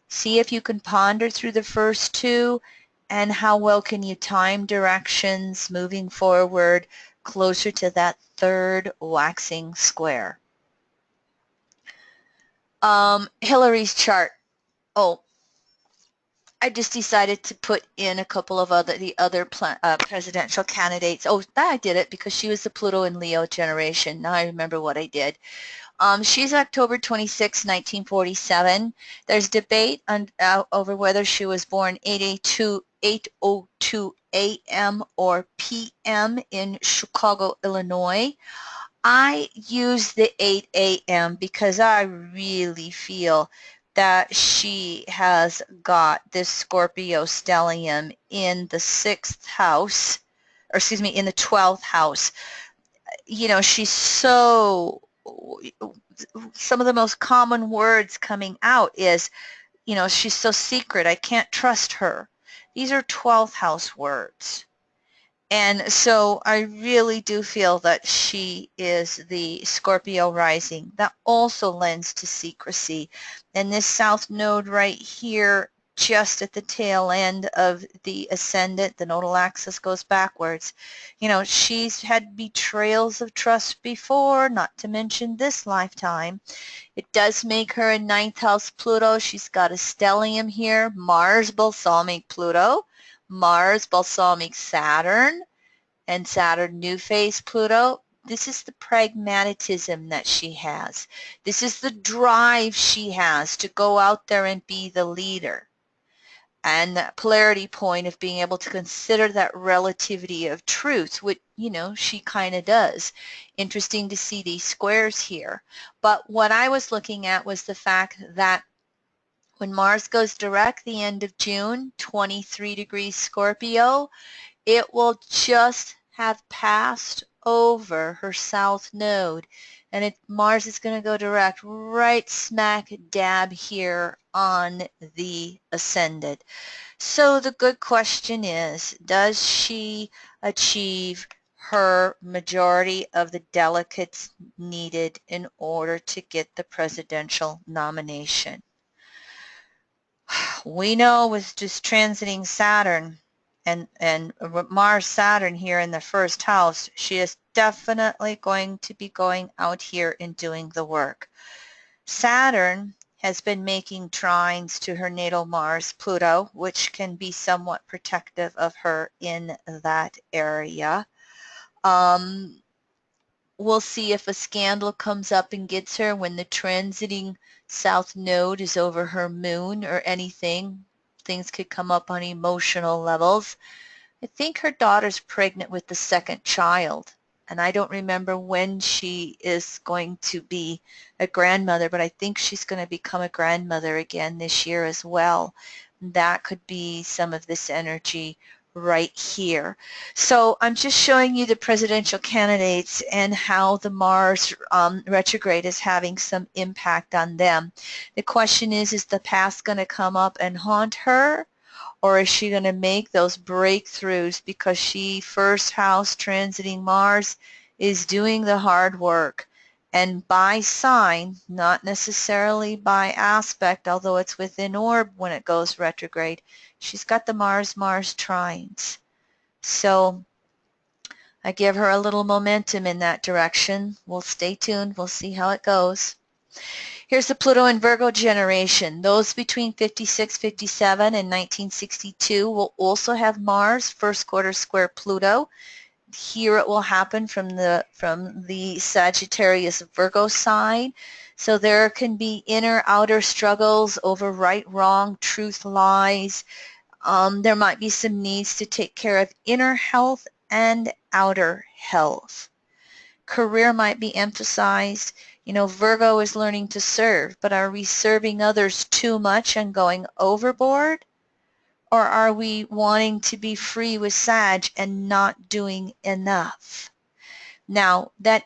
A: see if you can ponder through the first 2 and how well can you time directions moving forward closer to that 3rd waxing square. Hillary's chart. Oh, I just decided to put in a couple of the other presidential candidates. Oh, I did it because she was the Pluto and Leo generation. Now I remember what I did. She's October 26, 1947. There's debate over whether she was born 8:02 a.m. or p.m. in Chicago, Illinois. I use the 8 a.m. because I really feel that she has got this Scorpio stellium in the 6th house, or excuse me, in the 12th house. She's so, some of the most common words coming out is, she's so secret, I can't trust her. These are 12th house words. And so I really do feel that she is the Scorpio rising. That also lends to secrecy. And this south node right here, just at the tail end of the ascendant, the nodal axis goes backwards. She's had betrayals of trust before, not to mention this lifetime. It does make her a 9th house Pluto. She's got a stellium here, Mars balsamic Pluto, Mars balsamic Saturn, and Saturn new phase Pluto. This is the pragmatism that she has. This is the drive she has to go out there and be the leader. And that polarity point of being able to consider that relativity of truth, which, you know, she kind of does. Interesting to see these squares here. But what I was looking at was the fact that when Mars goes direct the end of June, 23 degrees Scorpio, it will just have passed over her south node. And Mars is going to go direct right smack dab here on the ascendant. So the good question is, does she achieve her majority of the delegates needed in order to get the presidential nomination? We know with just transiting Saturn and Mars Saturn here in the first house, she is definitely going to be going out here and doing the work. Saturn has been making trines to her natal Mars, Pluto, which can be somewhat protective of her in that area. We'll see if a scandal comes up and gets her when the transiting south node is over her moon or anything. Things could come up on emotional levels. I think her daughter's pregnant with the second child, and I don't remember when she is going to be a grandmother, but I think she's going to become a grandmother again this year as well. That could be some of this energy right here. So I'm just showing you the presidential candidates and how the Mars retrograde is having some impact on them. The question is the past going to come up and haunt her? Or is she going to make those breakthroughs because she, first house transiting Mars, is doing the hard work? And by sign, not necessarily by aspect, although it's within orb when it goes retrograde, she's got the Mars-Mars trines. So I give her a little momentum in that direction. We'll stay tuned. We'll see how it goes. Here's the Pluto and Virgo generation. Those between 56, 57, and 1962 will also have Mars, first quarter square Pluto. Here it will happen from the Sagittarius Virgo sign. So there can be inner outer struggles over right, wrong, truth, lies. There might be some needs to take care of inner health and outer health. Career might be emphasized. You know, Virgo is learning to serve, but are we serving others too much and going overboard? Or are we wanting to be free with Sag and not doing enough? Now, that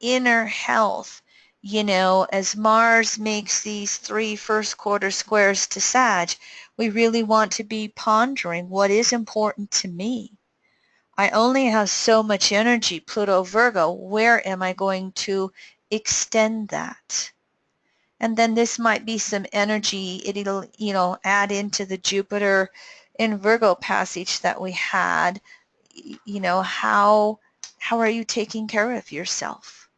A: inner health, you know, as Mars makes these 3 first quarter squares to Sag, we really want to be pondering what is important to me. I only have so much energy, Pluto Virgo. Where am I going to extend that? And then this might be some energy. It'll, you know, add into the Jupiter in Virgo passage that we had. You know, how are you taking care of yourself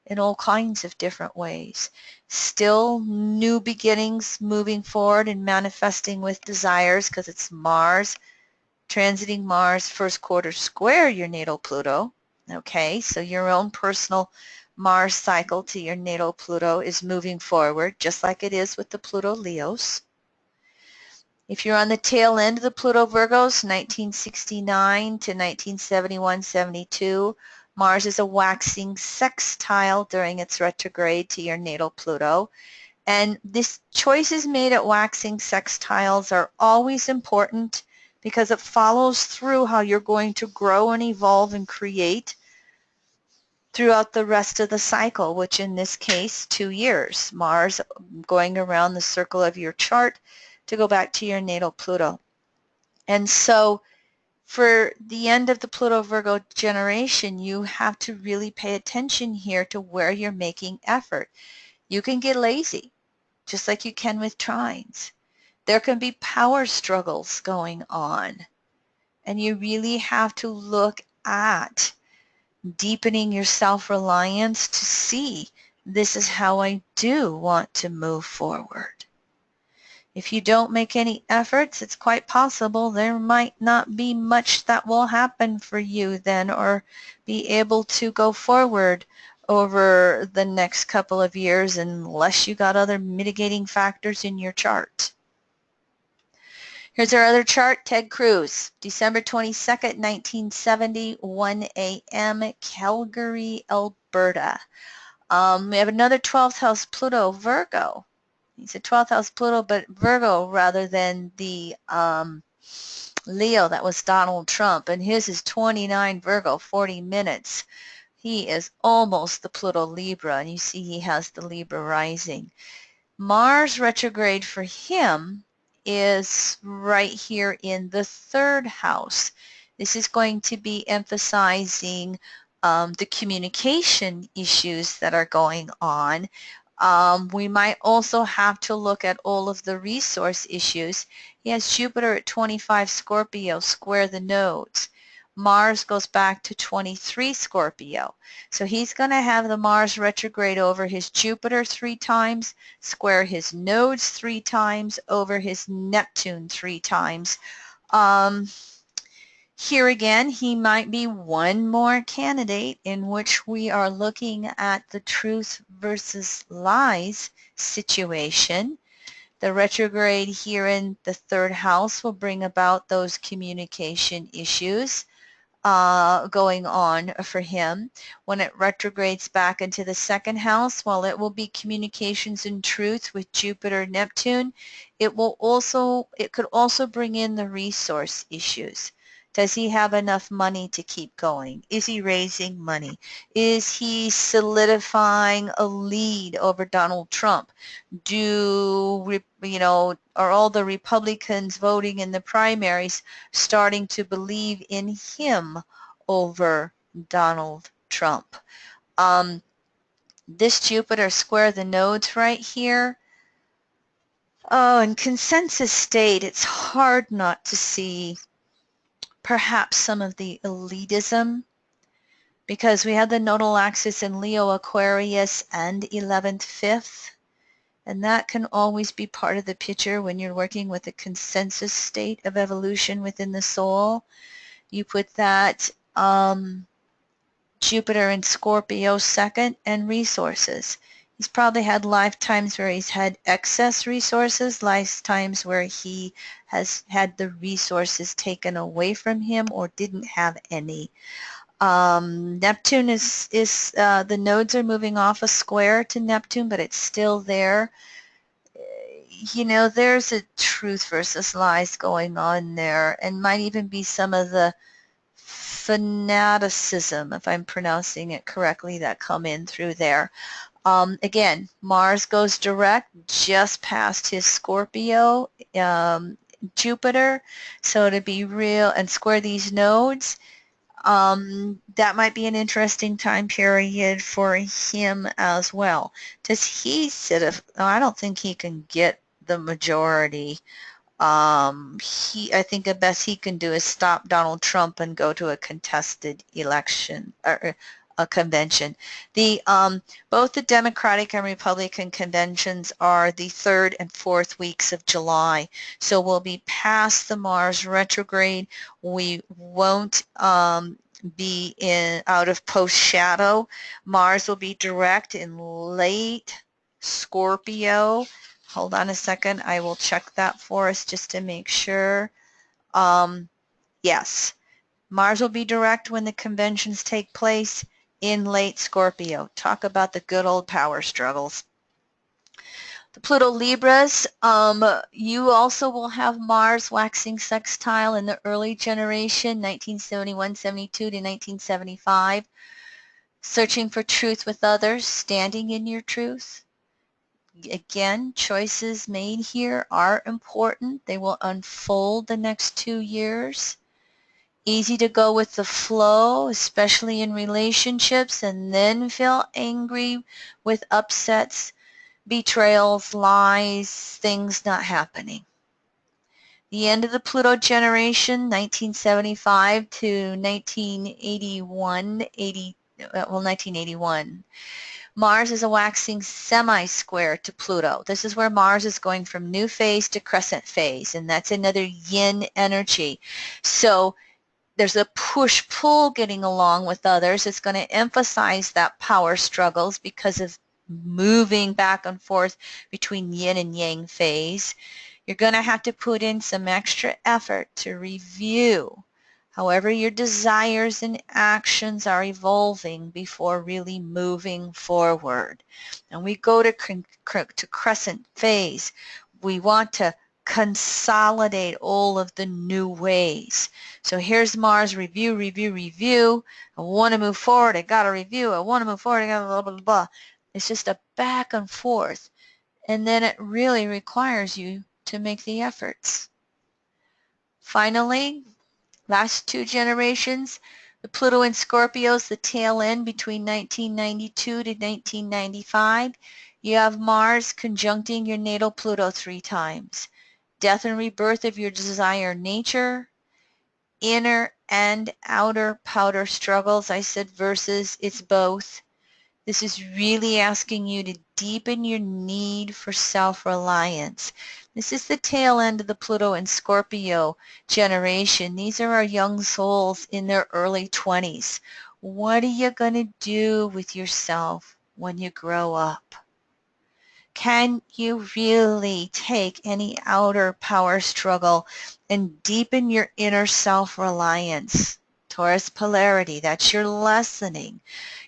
A: in all kinds of different ways? Still new beginnings, moving forward and manifesting with desires, because it's Mars transiting Mars first quarter square your natal Pluto. Okay, so your own personal Mars cycle to your natal Pluto is moving forward, just like it is with the Pluto Leos. If you're on the tail end of the Pluto Virgos, 1969 to 1971-72, Mars is a waxing sextile during its retrograde to your natal Pluto. And this choices made at waxing sextiles are always important because it follows through how you're going to grow and evolve and create throughout the rest of the cycle, which in this case, 2 years. Mars going around the circle of your chart to go back to your natal Pluto. And so for the end of the Pluto Virgo generation, you have to really pay attention here to where you're making effort. You can get lazy, just like you can with trines. There can be power struggles going on, and you really have to look at deepening your self-reliance to see this is how I do want to move forward. If you don't make any efforts, it's quite possible there might not be much that will happen for you then, or be able to go forward over the next couple of years unless you got other mitigating factors in your chart. Here's our other chart, Ted Cruz, December 22nd, 1970, 1 a.m., Calgary, Alberta. We have another 12th house Pluto, Virgo. He's a 12th house Pluto, but Virgo rather than the Leo that was Donald Trump. And his is 29 Virgo, 40 minutes. He is almost the Pluto Libra, and you see he has the Libra rising. Mars retrograde for him is right here in the 3rd house. This is going to be emphasizing the communication issues that are going on. We might also have to look at all of the resource issues. He has Jupiter at 25 Scorpio, square the nodes. Mars goes back to 23 Scorpio. So he's going to have the Mars retrograde over his Jupiter 3 times, square his nodes 3 times, over his Neptune 3 times. Here again, he might be one more candidate in which we are looking at the truth versus lies situation. The retrograde here in the 3rd house will bring about those communication issues going on for him. When it retrogrades back into the 2nd house, while it will be communications and truth with Jupiter, Neptune, it could also bring in the resource issues. Does he have enough money to keep going? Is he raising money? Is he solidifying a lead over Donald Trump? Are all the Republicans voting in the primaries starting to believe in him over Donald Trump? This Jupiter square the nodes right here. Oh, in consensus state, it's hard not to see perhaps some of the elitism, because we have the nodal axis in Leo, Aquarius, and 11th, 5th. And that can always be part of the picture when you're working with a consensus state of evolution within the soul. You put that Jupiter in Scorpio 2nd, and resources. He's probably had lifetimes where he's had excess resources, lifetimes where he has had the resources taken away from him or didn't have any. Neptune is the nodes are moving off a square to Neptune, but it's still there. There's a truth versus lies going on there, and might even be some of the fanaticism, if I'm pronouncing it correctly, that come in through there. Again, Mars goes direct just past his Scorpio, Jupiter, so to be real and square these nodes, that might be an interesting time period for him as well. Does he I don't think he can get the majority. I think the best he can do is stop Donald Trump and go to a contested election or a convention. Both the Democratic and Republican conventions are the 3rd and 4th weeks of July. So we'll be past the Mars retrograde. We won't be out of post shadow. Mars will be direct in late Scorpio. Hold on a second. I will check that for us just to make sure. Yes, Mars will be direct when the conventions take place in late Scorpio. Talk about the good old power struggles. The Pluto Libras, you also will have Mars waxing sextile in the early generation, 1971, 72 to 1975. Searching for truth with others, standing in your truth. Again, choices made here are important. They will unfold the next 2 years. Easy to go with the flow, especially in relationships, and then feel angry with upsets, betrayals, lies, things not happening. The end of the Pluto generation, 1975 to 1981, 1981. Mars is a waxing semi-square to Pluto. This is where Mars is going from new phase to crescent phase, and that's another yin energy. So there's a push-pull getting along with others. It's going to emphasize that power struggles because of moving back and forth between yin and yang phase. You're going to have to put in some extra effort to review however your desires and actions are evolving before really moving forward. And we go to crescent phase. We want to consolidate all of the new ways. So here's Mars, review, review, review. I want to move forward, I got to review. I want to move forward, I got to blah, blah, blah. It's just a back and forth. And then it really requires you to make the efforts. Finally, last two generations, the Pluto and Scorpios, the tail end between 1992 to 1995, you have Mars conjuncting your natal Pluto 3 times. Death and rebirth of your desired nature, inner and outer powder struggles, I said versus it's both. This is really asking you to deepen your need for self-reliance. This is the tail end of the Pluto and Scorpio generation. These are our young souls in their early 20s. What are you going to do with yourself when you grow up? Can you really take any outer power struggle and deepen your inner self-reliance? Taurus polarity, that's your lessening.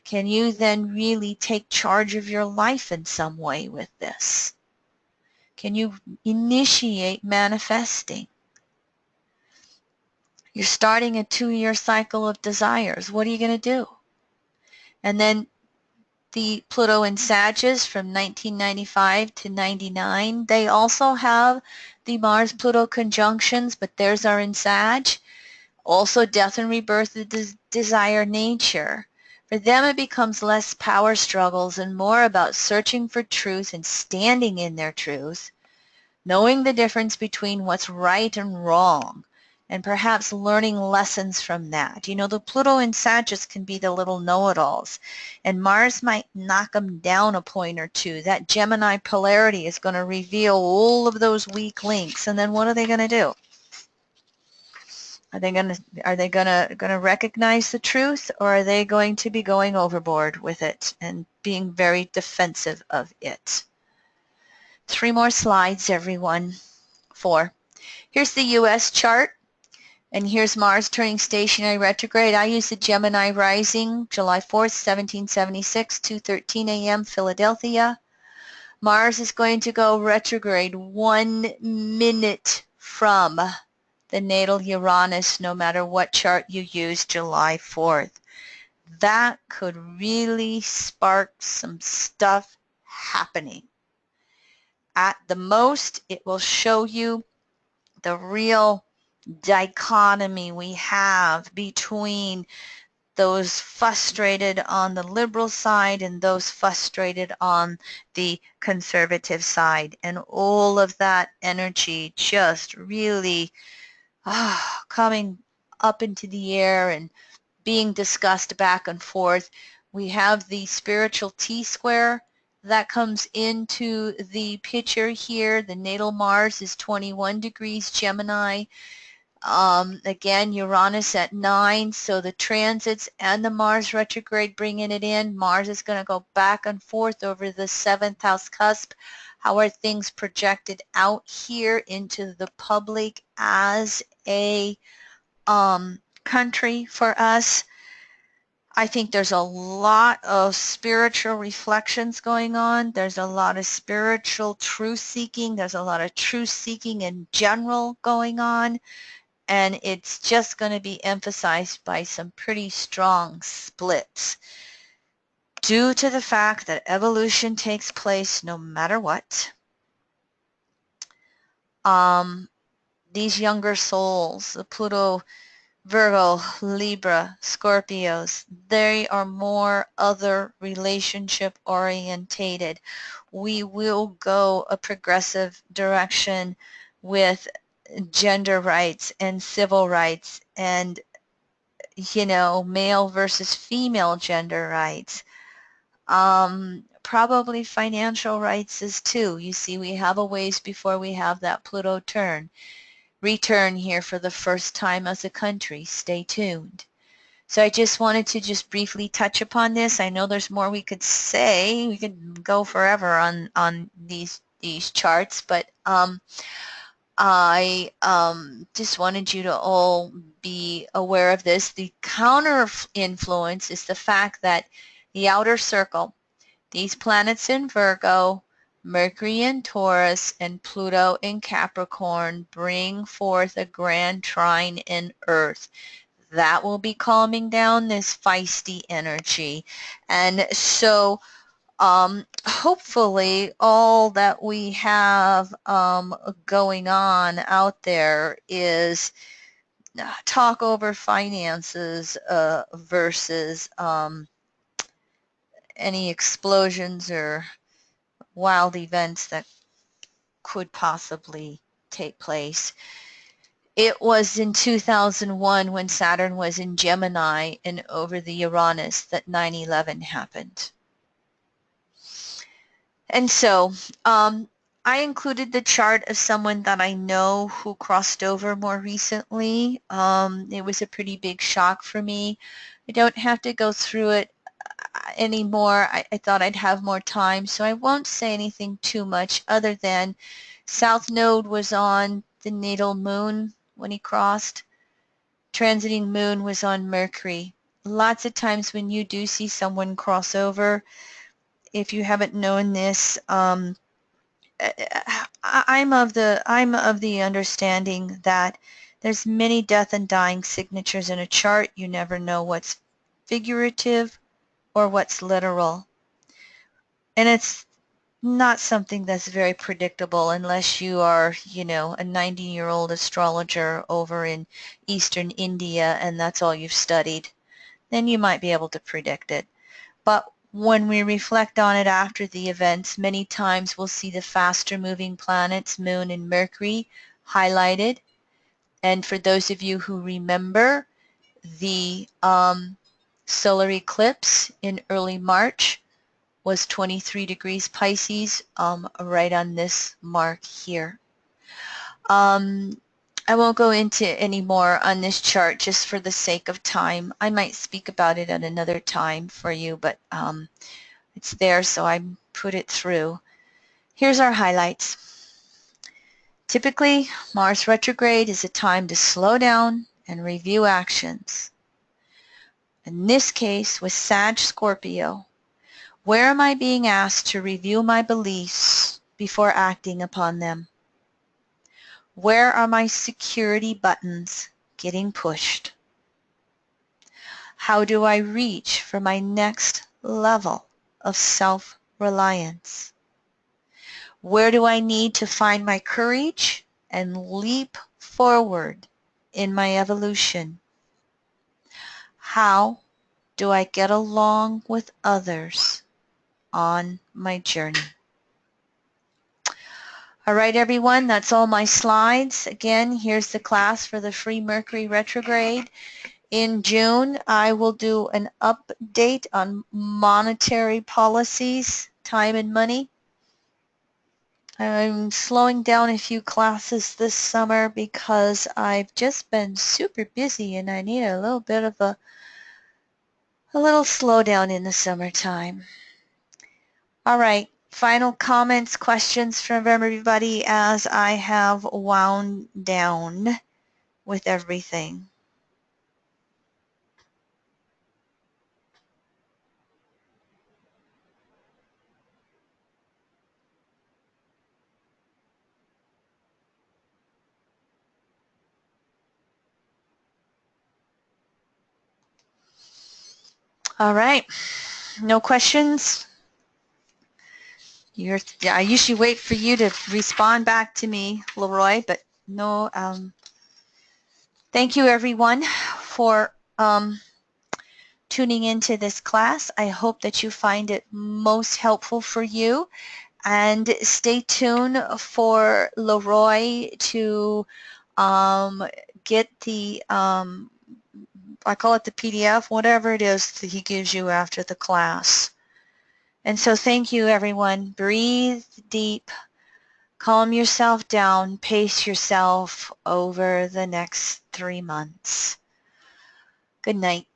A: Can you then really take charge of your life in some way with this? Can you initiate manifesting? You're starting a 2-year cycle of desires. What are you going to do? And then the Pluto and Sagittarius from 1995 to 99, they also have the Mars-Pluto conjunctions, but theirs are in Sag. Also death and rebirth of the desire nature. For them it becomes less power struggles and more about searching for truth and standing in their truth, knowing the difference between what's right and wrong, and perhaps learning lessons from that. You know, the Pluto and Sagittarius can be the little know-it-alls, and Mars might knock them down a point or two. That Gemini polarity is going to reveal all of those weak links, and then what are they going to do? Are they gonna recognize the truth, or are they going to be going overboard with it and being very defensive of it? 3 more slides, everyone. 4. Here's the U.S. chart, and here's Mars turning stationary retrograde. I use the Gemini rising, July 4th, 1776, 2:13 a.m. Philadelphia. Mars is going to go retrograde 1 minute from the natal Uranus, no matter what chart you use, July 4th. That could really spark some stuff happening. At the most, it will show you the real dichotomy we have between those frustrated on the liberal side and those frustrated on the conservative side. And all of that energy just really coming up into the air and being discussed back and forth. We have the spiritual T-square that comes into the picture here. The natal Mars is 21 degrees Gemini. Again, Uranus at 9, so the transits and the Mars retrograde bringing it in. Mars is going to go back and forth over the 7th house cusp. How are things projected out here into the public as a country for us? I think there's a lot of spiritual reflections going on. There's a lot of spiritual truth seeking. There's a lot of truth seeking in general going on. And it's just going to be emphasized by some pretty strong splits due to the fact that evolution takes place no matter what. These younger souls, the Pluto, Virgo, Libra, Scorpios, they are more other relationship orientated. We will go a progressive direction with gender rights and civil rights and, you know, male versus female gender rights. Probably financial rights is too. You see, we have a ways before we have that Pluto return here for the first time as a country. Stay tuned. So I just wanted to just briefly touch upon this. I know there's more we could say. We could go forever on these charts, but I just wanted you to all be aware of this. The counter influence is the fact that the outer circle, these planets in Virgo, Mercury in Taurus, and Pluto in Capricorn bring forth a grand trine in Earth. That will be calming down this feisty energy. And so hopefully all that we have going on out there is talk over finances versus any explosions or wild events that could possibly take place. It was in 2001 when Saturn was in Gemini and over the Uranus that 9/11 happened. And so I included the chart of someone that I know who crossed over more recently. It was a pretty big shock for me. I don't have to go through it anymore. I thought I'd have more time, so I won't say anything too much other than South Node was on the natal moon when he crossed. Transiting moon was on Mercury. Lots of times when you do see someone cross over, if you haven't known this, I'm of the understanding that there's many death and dying signatures in a chart. You never know what's figurative or what's literal. And it's not something that's very predictable unless you are, you know, a 90-year-old astrologer over in Eastern India and that's all you've studied. Then you might be able to predict it. But when we reflect on it after the events, many times we'll see the faster moving planets, Moon and Mercury, highlighted. And for those of you who remember the solar eclipse in early March was 23 degrees Pisces, right on this mark here. I won't go into any more on this chart just for the sake of time. I might speak about it at another time for you, but it's there, so I put it through. Here's our highlights. Typically, Mars retrograde is a time to slow down and review actions. In this case, with Sag-Scorpio, where am I being asked to review my beliefs before acting upon them? Where are my security buttons getting pushed? How do I reach for my next level of self-reliance? Where do I need to find my courage and leap forward in my evolution? How do I get along with others on my journey? All right, everyone, that's all my slides. Again, here's the class for the free Mercury retrograde. In June, I will do an update on monetary policies, time and money. I'm slowing down a few classes this summer because I've just been super busy and I need a little bit of a little slowdown in the summertime. All right, final comments, questions from everybody as I have wound down with everything. All right, no questions? I usually wait for you to respond back to me, Leroy, but no. Thank you, everyone, for tuning into this class. I hope that you find it most helpful for you. And stay tuned for Leroy to get the, I call it the PDF, whatever it is that he gives you after the class. And so thank you, everyone. Breathe deep. Calm yourself down. Pace yourself over the next 3 months. Good night.